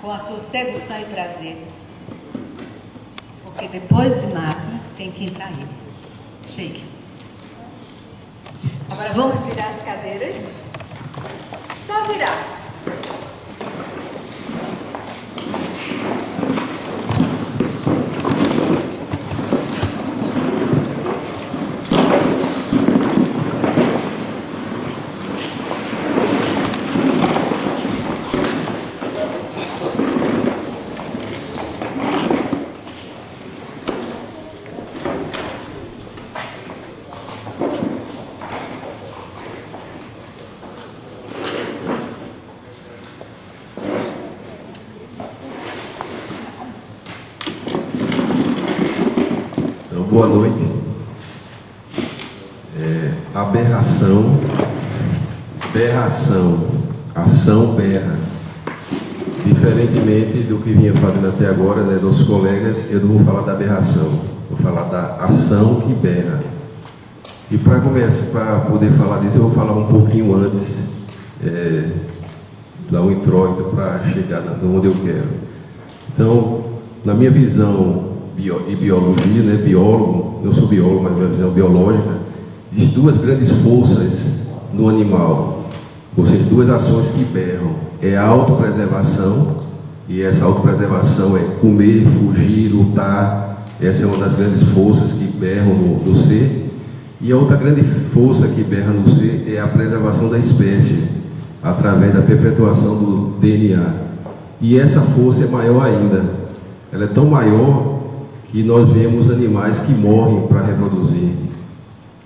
com a sua sedução e prazer. Porque depois de Macra tem que entrar ele. Chegue. Agora vamos virar as cadeiras. Só virar. Boa noite. Aberração, berração, ação, berra. Diferentemente do que vinha fazendo até agora, né, dos colegas, eu não vou falar da aberração, vou falar da ação que berra. E para começar, para poder falar disso, eu vou falar um pouquinho antes, dar um introito para chegar onde eu quero. Então, na minha visão e biologia, né, biólogo, eu sou biólogo, mas minha visão biológica, existem duas grandes forças no animal, ou seja, duas ações que berram. É a autopreservação, e essa autopreservação é comer, fugir, lutar. Essa é uma das grandes forças que berram no ser. E a outra grande força que berra no ser é a preservação da espécie, através da perpetuação do DNA. E essa força é maior ainda. Ela é tão maior que nós vemos animais que morrem para reproduzir,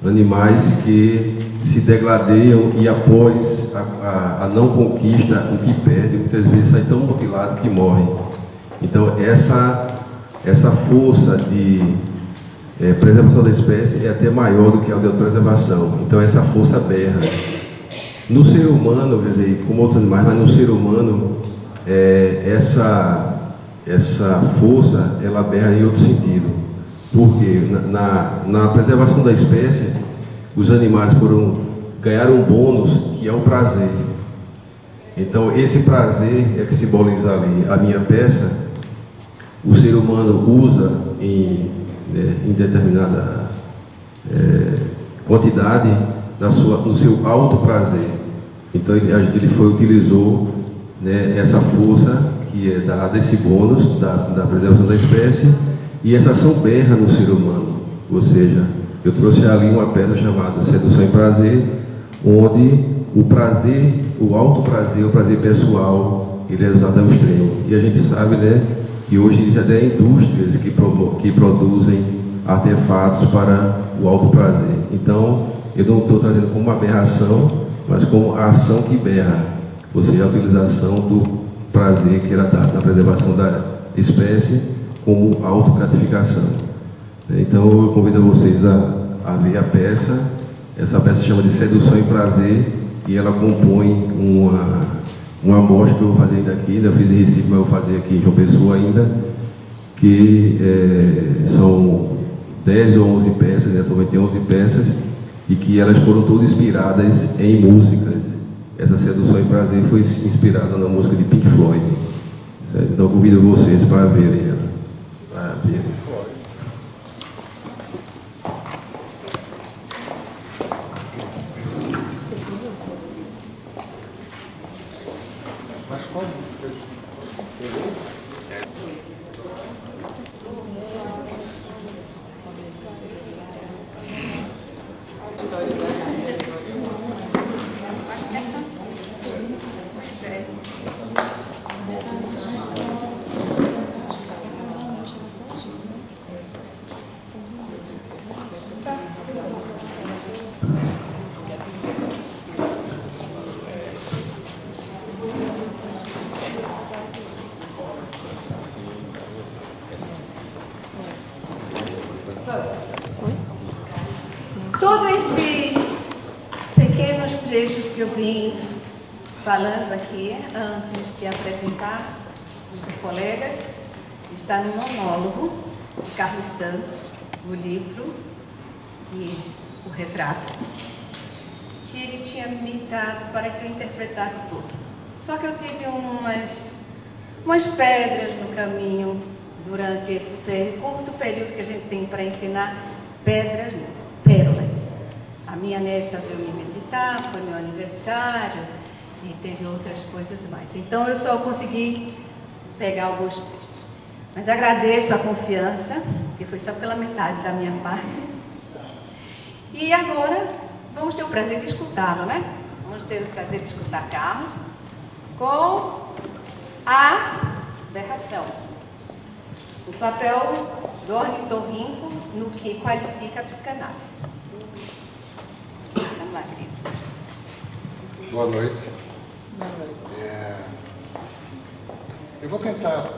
animais que se degradeiam e após a não conquista, o que perde, muitas vezes sai tão mutilado que morre. Então essa força de preservação da espécie é até maior do que a de preservação. Então essa força berra. No ser humano, quer dizer, como outros animais, mas no ser humano, essa força, ela berra em outro sentido. Porque na preservação da espécie, os animais ganharam um bônus, que é o prazer. Então, esse prazer é que simboliza ali a minha peça. O ser humano usa em determinada quantidade no seu alto prazer. Então, ele utilizou, né, essa força que é dada, esse bônus da preservação da espécie, e essa ação berra no ser humano. Ou seja, eu trouxe ali uma peça chamada Sedução e Prazer, onde o prazer, o alto prazer, o prazer pessoal, ele é usado ao extremo. E a gente sabe, né, que hoje já tem indústrias que produzem artefatos para o alto prazer. Então, eu não estou trazendo como uma aberração, mas como a ação que berra, ou seja, a utilização do prazer que era dado na preservação da espécie como autogratificação. Então eu convido vocês a ver a peça. Essa peça chama de Sedução e Prazer, e ela compõe uma amostra que eu vou fazer ainda aqui, eu fiz em Recife, mas eu vou fazer aqui em João Pessoa ainda, que são 10 ou 11 peças, né? Atualmente tem 11 peças, e que elas foram todas inspiradas em músicas. Essa Sedução e Prazer foi inspirada na música de Pink Floyd. Certo? Então convido vocês para verem ela. Todos esses pequenos trechos que eu vim falando aqui, antes de apresentar os colegas, está no monólogo de Carlos Santos, o livro e o retrato que ele tinha me dado para que eu interpretasse tudo. Só que eu tive umas pedras no caminho durante esse curto período que a gente tem para ensinar, pérolas. A minha neta veio me visitar, foi meu aniversário e teve outras coisas mais. Então eu só consegui pegar alguns textos. Mas agradeço a confiança, que foi só pela metade da minha parte. E agora vamos ter o prazer de escutá-lo, né? Vamos ter o prazer de escutar Carlos com a aberração. O papel do ornitorrinco no que qualifica a psicanálise. Vamos lá, querido. Boa noite. Eu vou tentar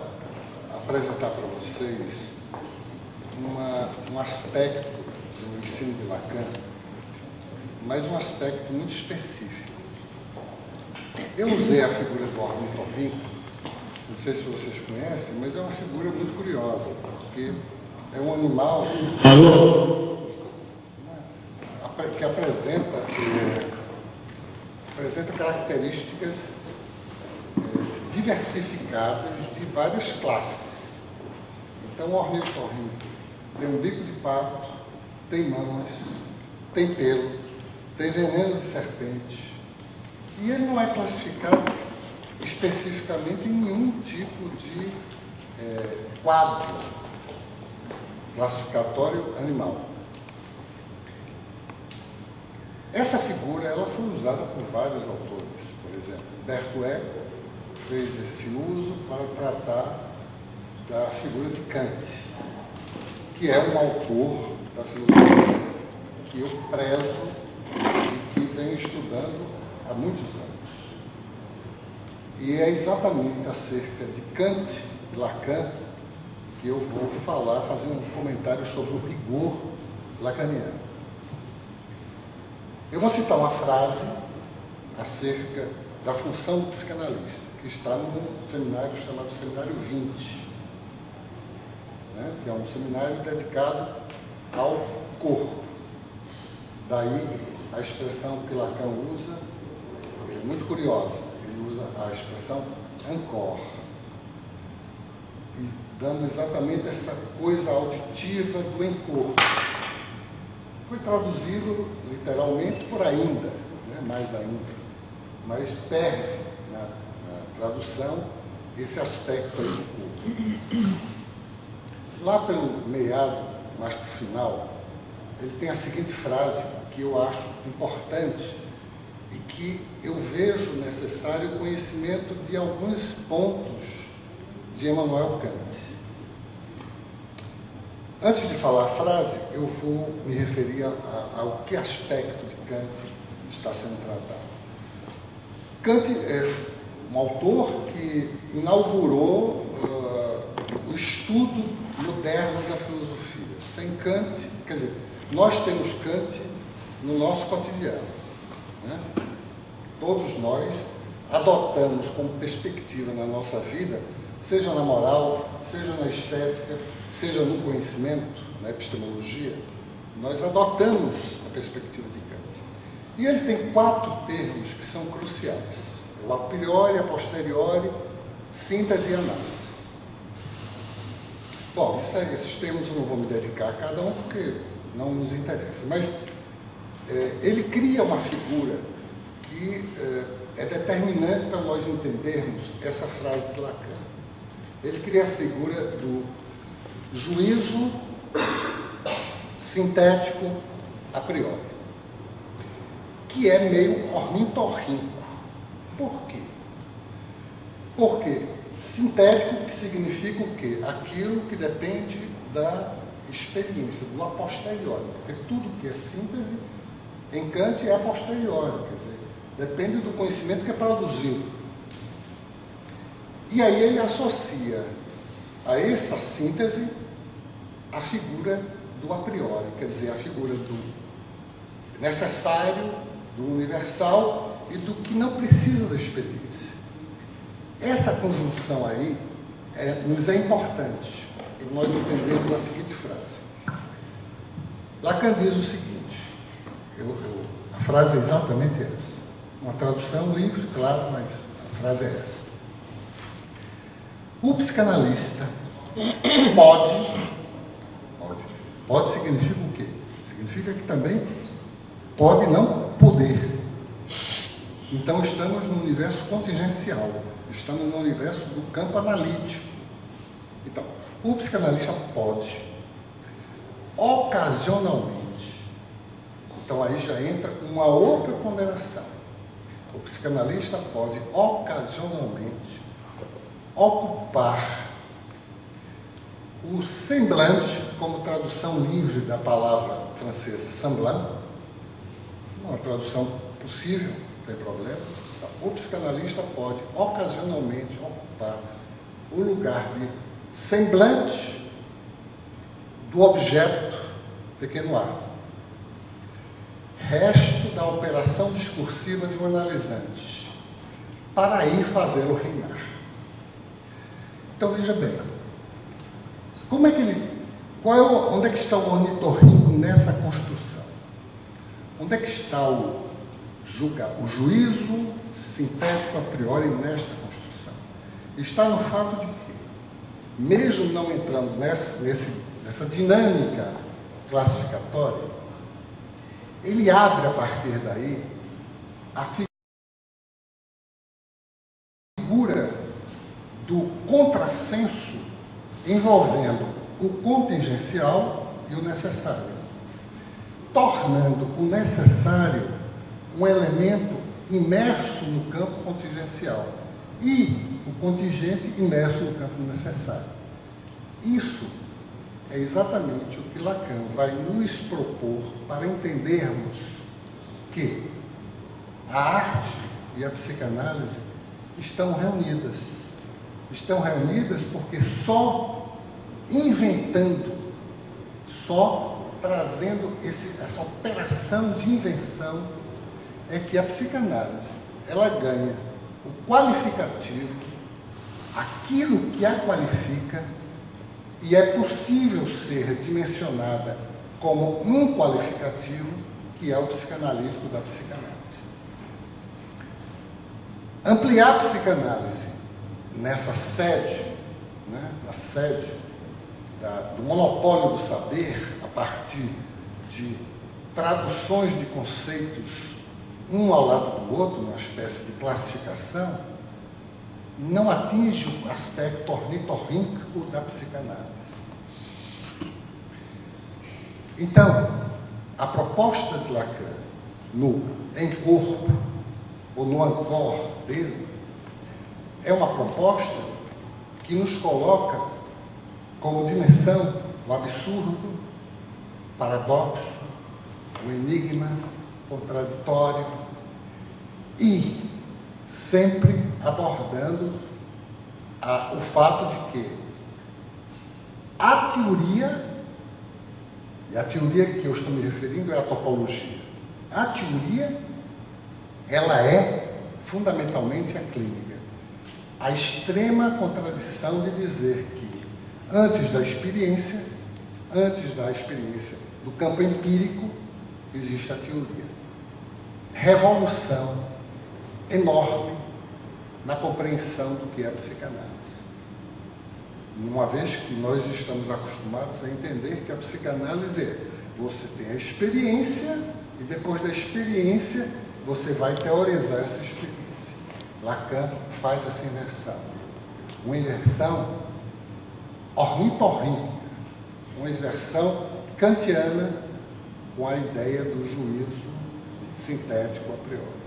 apresentar para vocês um aspecto do ensino de Lacan, mas um aspecto muito específico. Eu usei a figura do ornitorrinco, não sei se vocês conhecem, mas é uma figura muito curiosa, porque é um animal que apresenta características diversificadas de várias classes. Então, o ornitorrinco tem um bico de pato, tem mamas, tem pelo, tem veneno de serpente, e ele não é classificado especificamente em nenhum tipo de quadro classificatório animal. Essa figura ela foi usada por vários autores. Por exemplo, Humberto Eco fez esse uso para tratar da figura de Kant, que é um autor da filosofia que eu prezo e que venho estudando há muitos anos. E é exatamente acerca de Kant e Lacan que eu vou fazer um comentário sobre o rigor lacaniano. Eu vou citar uma frase acerca da função do psicanalista, que está num seminário chamado Seminário 20, né, que é um seminário dedicado ao corpo. Daí a expressão que Lacan usa é muito curiosa. Ele usa a expressão encore, e dando exatamente essa coisa auditiva do encorpo. Foi traduzido literalmente por ainda, né, mais ainda, mas perde na tradução esse aspecto aí do corpo. Lá pelo meado, mais para o final, ele tem a seguinte frase que eu acho importante e que eu vejo necessário o conhecimento de alguns pontos de Emmanuel Kant. Antes de falar a frase, eu vou me referir ao que aspecto de Kant está sendo tratado. Kant é um autor que inaugurou o estudo moderno da filosofia. Sem Kant, quer dizer, nós temos Kant no nosso cotidiano, né? Todos nós adotamos como perspectiva na nossa vida, seja na moral, seja na estética, seja no conhecimento, na epistemologia, nós adotamos a perspectiva de Kant. E ele tem 4 termos que são cruciais: o a priori, a posteriori, síntese e análise. Bom, esses termos eu não vou me dedicar a cada um porque não nos interessa, mas ele cria uma figura que é determinante para nós entendermos essa frase de Lacan. Ele cria a figura do juízo sintético a priori, que é meio ornitorrinco. Por quê? Porque sintético que significa o quê? Aquilo que depende da experiência, do a posteriori. Porque tudo que é síntese, em Kant, é a posteriori, quer dizer, depende do conhecimento que é produzido. E aí ele associa a essa síntese a figura do a priori, quer dizer, a figura do necessário, do universal e do que não precisa da experiência. Essa conjunção aí nos é importante para nós entendermos a seguinte frase: Lacan diz o seguinte, a frase é exatamente essa. Uma tradução livre, claro, mas a frase é essa. O psicanalista pode significa o quê? Significa que também pode não poder. Então estamos no universo contingencial, estamos no universo do campo analítico. Então, o psicanalista pode, ocasionalmente, então aí já entra uma outra ponderação. O psicanalista pode, ocasionalmente, ocupar o semblante, como tradução livre da palavra francesa semblant, uma tradução possível, não tem problema. Então, o psicanalista pode, ocasionalmente, ocupar o lugar de semblante do objeto pequeno a, resto da operação discursiva de um analisante, para aí fazê-lo reinar. Então veja bem, como é que onde é que está o ornitorrinco nessa construção? Onde é que está o juízo sintético a priori nesta construção? Está no fato de que, mesmo não entrando nessa dinâmica classificatória, ele abre a partir daí a figura do contrassenso envolvendo o contingencial e o necessário, tornando o necessário um elemento imerso no campo contingencial e o contingente imerso no campo necessário. Isso é exatamente o que Lacan vai nos propor para entendermos que a arte e a psicanálise estão reunidas. Estão reunidas porque só inventando, só trazendo essa operação de invenção é que a psicanálise ela ganha o qualificativo, aquilo que a qualifica, e é possível ser dimensionada como um qualificativo que é o psicanalítico da psicanálise. Ampliar a psicanálise nessa sede, né, na sede do monopólio do saber, a partir de traduções de conceitos um ao lado do outro, uma espécie de classificação, não atinge o aspecto ornitorrínquico da psicanálise. Então, a proposta de Lacan no Em Corpo, ou no Ancor dele, é uma proposta que nos coloca como dimensão o absurdo, o paradoxo, o enigma, o contraditório, e sempre abordando o fato de que a teoria, e a teoria que eu estou me referindo é a topologia, a teoria, ela é fundamentalmente a clínica. A extrema contradição de dizer que antes da experiência do campo empírico, existe a teoria. Revolução enorme na compreensão do que é a psicanálise. Uma vez que nós estamos acostumados a entender que a psicanálise é você tem a experiência e depois da experiência você vai teorizar essa experiência. Lacan faz essa inversão. Uma inversão ornitorrínquica, uma inversão kantiana com a ideia do juízo sintético a priori.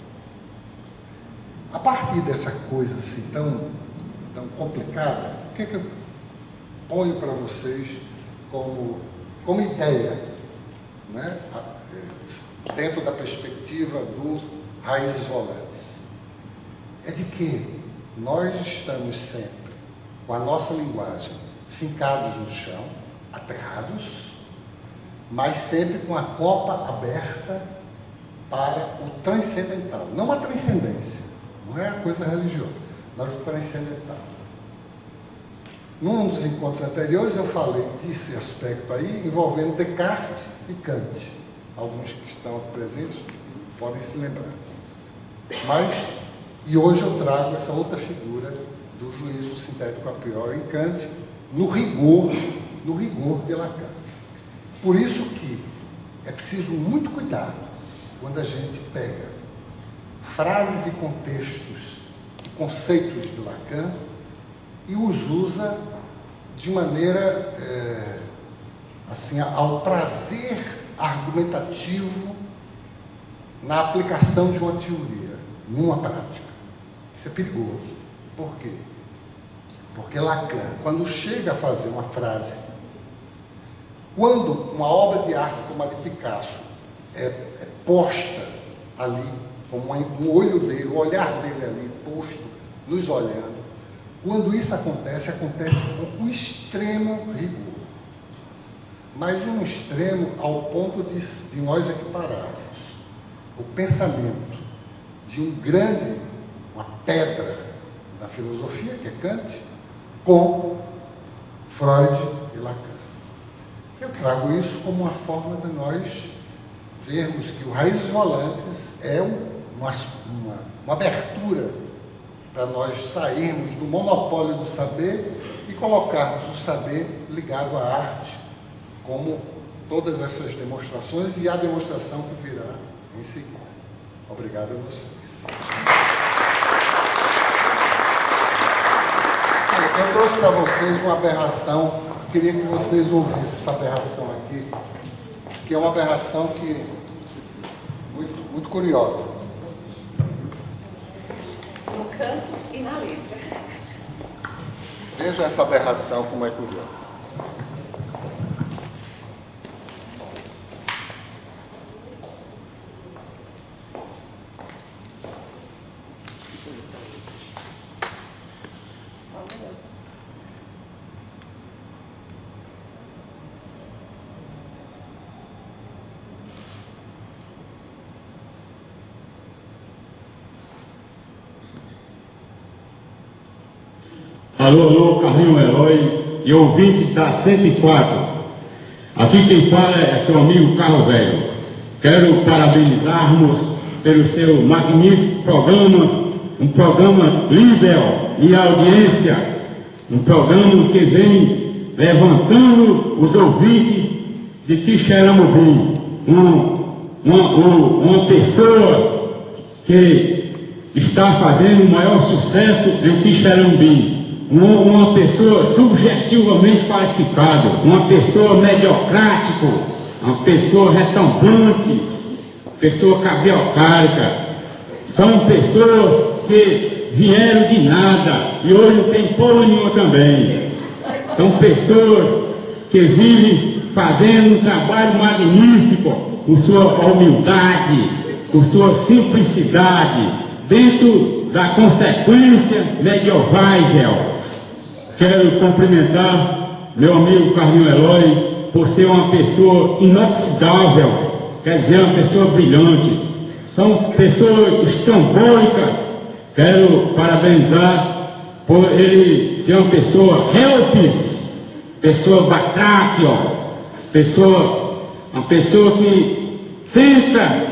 A partir dessa coisa assim tão complicada, o que eu ponho para vocês como ideia, né? Dentro da perspectiva do Raízes Volantes? É de que nós estamos sempre com a nossa linguagem fincados no chão, aterrados, mas sempre com a copa aberta para o transcendental. Não a transcendência, não é a coisa religiosa, mas o transcendental. Num dos encontros anteriores eu falei desse aspecto aí, envolvendo Descartes e Kant. Alguns que estão aqui presentes podem se lembrar. E hoje eu trago essa outra figura do juízo sintético a priori em Kant, no rigor de Lacan. Por isso que é preciso muito cuidado quando a gente pega frases e contextos e conceitos de Lacan e os usa de maneira, assim, ao prazer argumentativo na aplicação de uma teoria, numa prática. Isso é perigoso. Por quê? Porque Lacan, quando chega a fazer uma frase, quando uma obra de arte como a de Picasso é posta ali, como um olho dele, o olhar dele ali posto, nos olhando, quando isso acontece com um extremo rigor. Mas um extremo ao ponto de nós equipararmos o pensamento de uma pedra da filosofia, que é Kant, com Freud e Lacan. Eu trago isso como uma forma de nós vermos que o Raízes Rolantes é uma abertura para nós sairmos do monopólio do saber e colocarmos o saber ligado à arte, como todas essas demonstrações e a demonstração que virá em seguida. Obrigado a vocês. Eu trouxe para vocês uma aberração, queria que vocês ouvissem essa aberração aqui, que é uma aberração muito curiosa. No canto e na letra. Veja essa aberração como é curiosa. Alô, Carlinho Herói e ouvintes da 104. Aqui quem fala é seu amigo Carlos Velho. Quero parabenizarmos pelo seu magnífico programa, um programa líder e audiência, um programa que vem levantando os ouvintes de Quixeramobim, uma pessoa que está fazendo o maior sucesso em Quixeramobim. Uma pessoa subjetivamente qualificada, uma pessoa mediocrática, uma pessoa retumbante, pessoa cabiocárica. São pessoas que vieram de nada e hoje não tem porra nenhuma também. São pessoas que vivem fazendo um trabalho magnífico, com sua humildade, com sua simplicidade, dentro da consequência medieval. Quero cumprimentar meu amigo Carlinho Eloy por ser uma pessoa inoxidável, quer dizer, uma pessoa brilhante. São pessoas estrambólicas. Quero parabenizar por ele ser uma pessoa helpis, pessoa batráquia, uma pessoa que tenta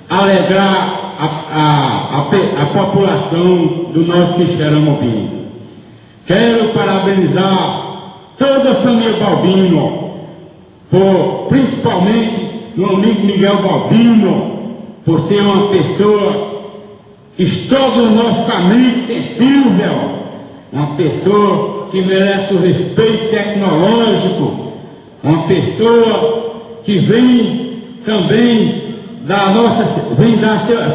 alegrar a população do nosso Quixeramobim. Quero parabenizar toda a família Balbino, principalmente meu amigo Miguel Balbino, por ser uma pessoa estrogonoficamente sensível, uma pessoa que merece o respeito tecnológico, uma pessoa que vem também dar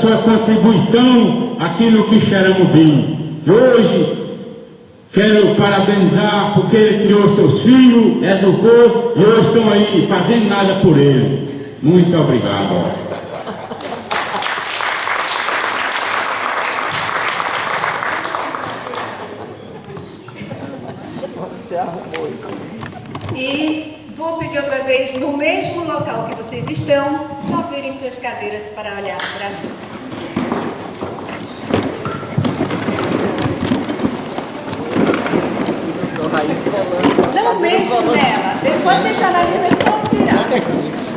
sua contribuição aqui no Quixeramobim. E hoje quero parabenizar porque ele criou seus filhos, educou e hoje estão aí fazendo nada por ele. Muito obrigado. Você arrumou isso. E vou pedir outra vez, no mesmo local que vocês estão, só virem suas cadeiras para olhar para mim. Raiz um eixo nela. Depois deixar na linha, é só virar. Nada é fixo.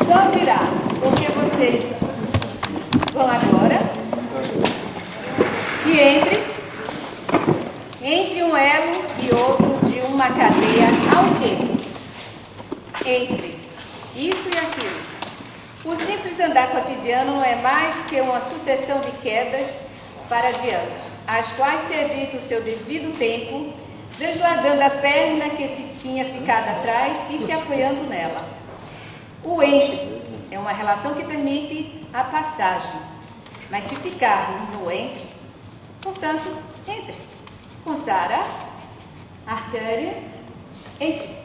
Só virar. Porque vocês vão agora e entre um elo e outro de uma cadeia ao quê? Entre isso e aquilo. O simples andar cotidiano não é mais que uma sucessão de quedas para diante, as quais se evita o seu devido tempo, desladando a perna que se tinha ficado atrás e se apoiando nela. O entre é uma relação que permite a passagem, mas se ficarmos no entre, portanto, entre. Com Sara, Arcânia, entre.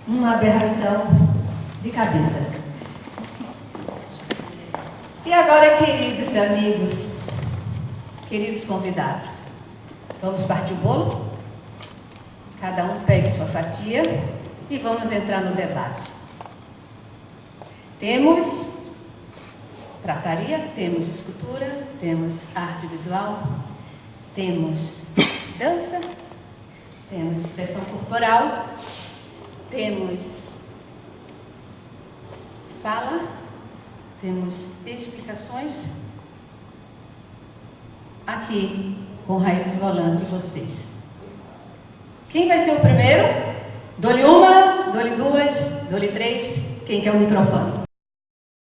uma aberração de cabeça. E agora, queridos amigos, queridos convidados, vamos partir o bolo? Cada um pegue sua fatia e vamos entrar no debate. Temos trataria, temos escultura, temos arte visual, temos dança, temos expressão corporal, temos fala, temos explicações aqui com raízes volantes de vocês. Quem vai ser o primeiro? Dou-lhe uma, dou-lhe duas, dou-lhe três. Quem quer o microfone?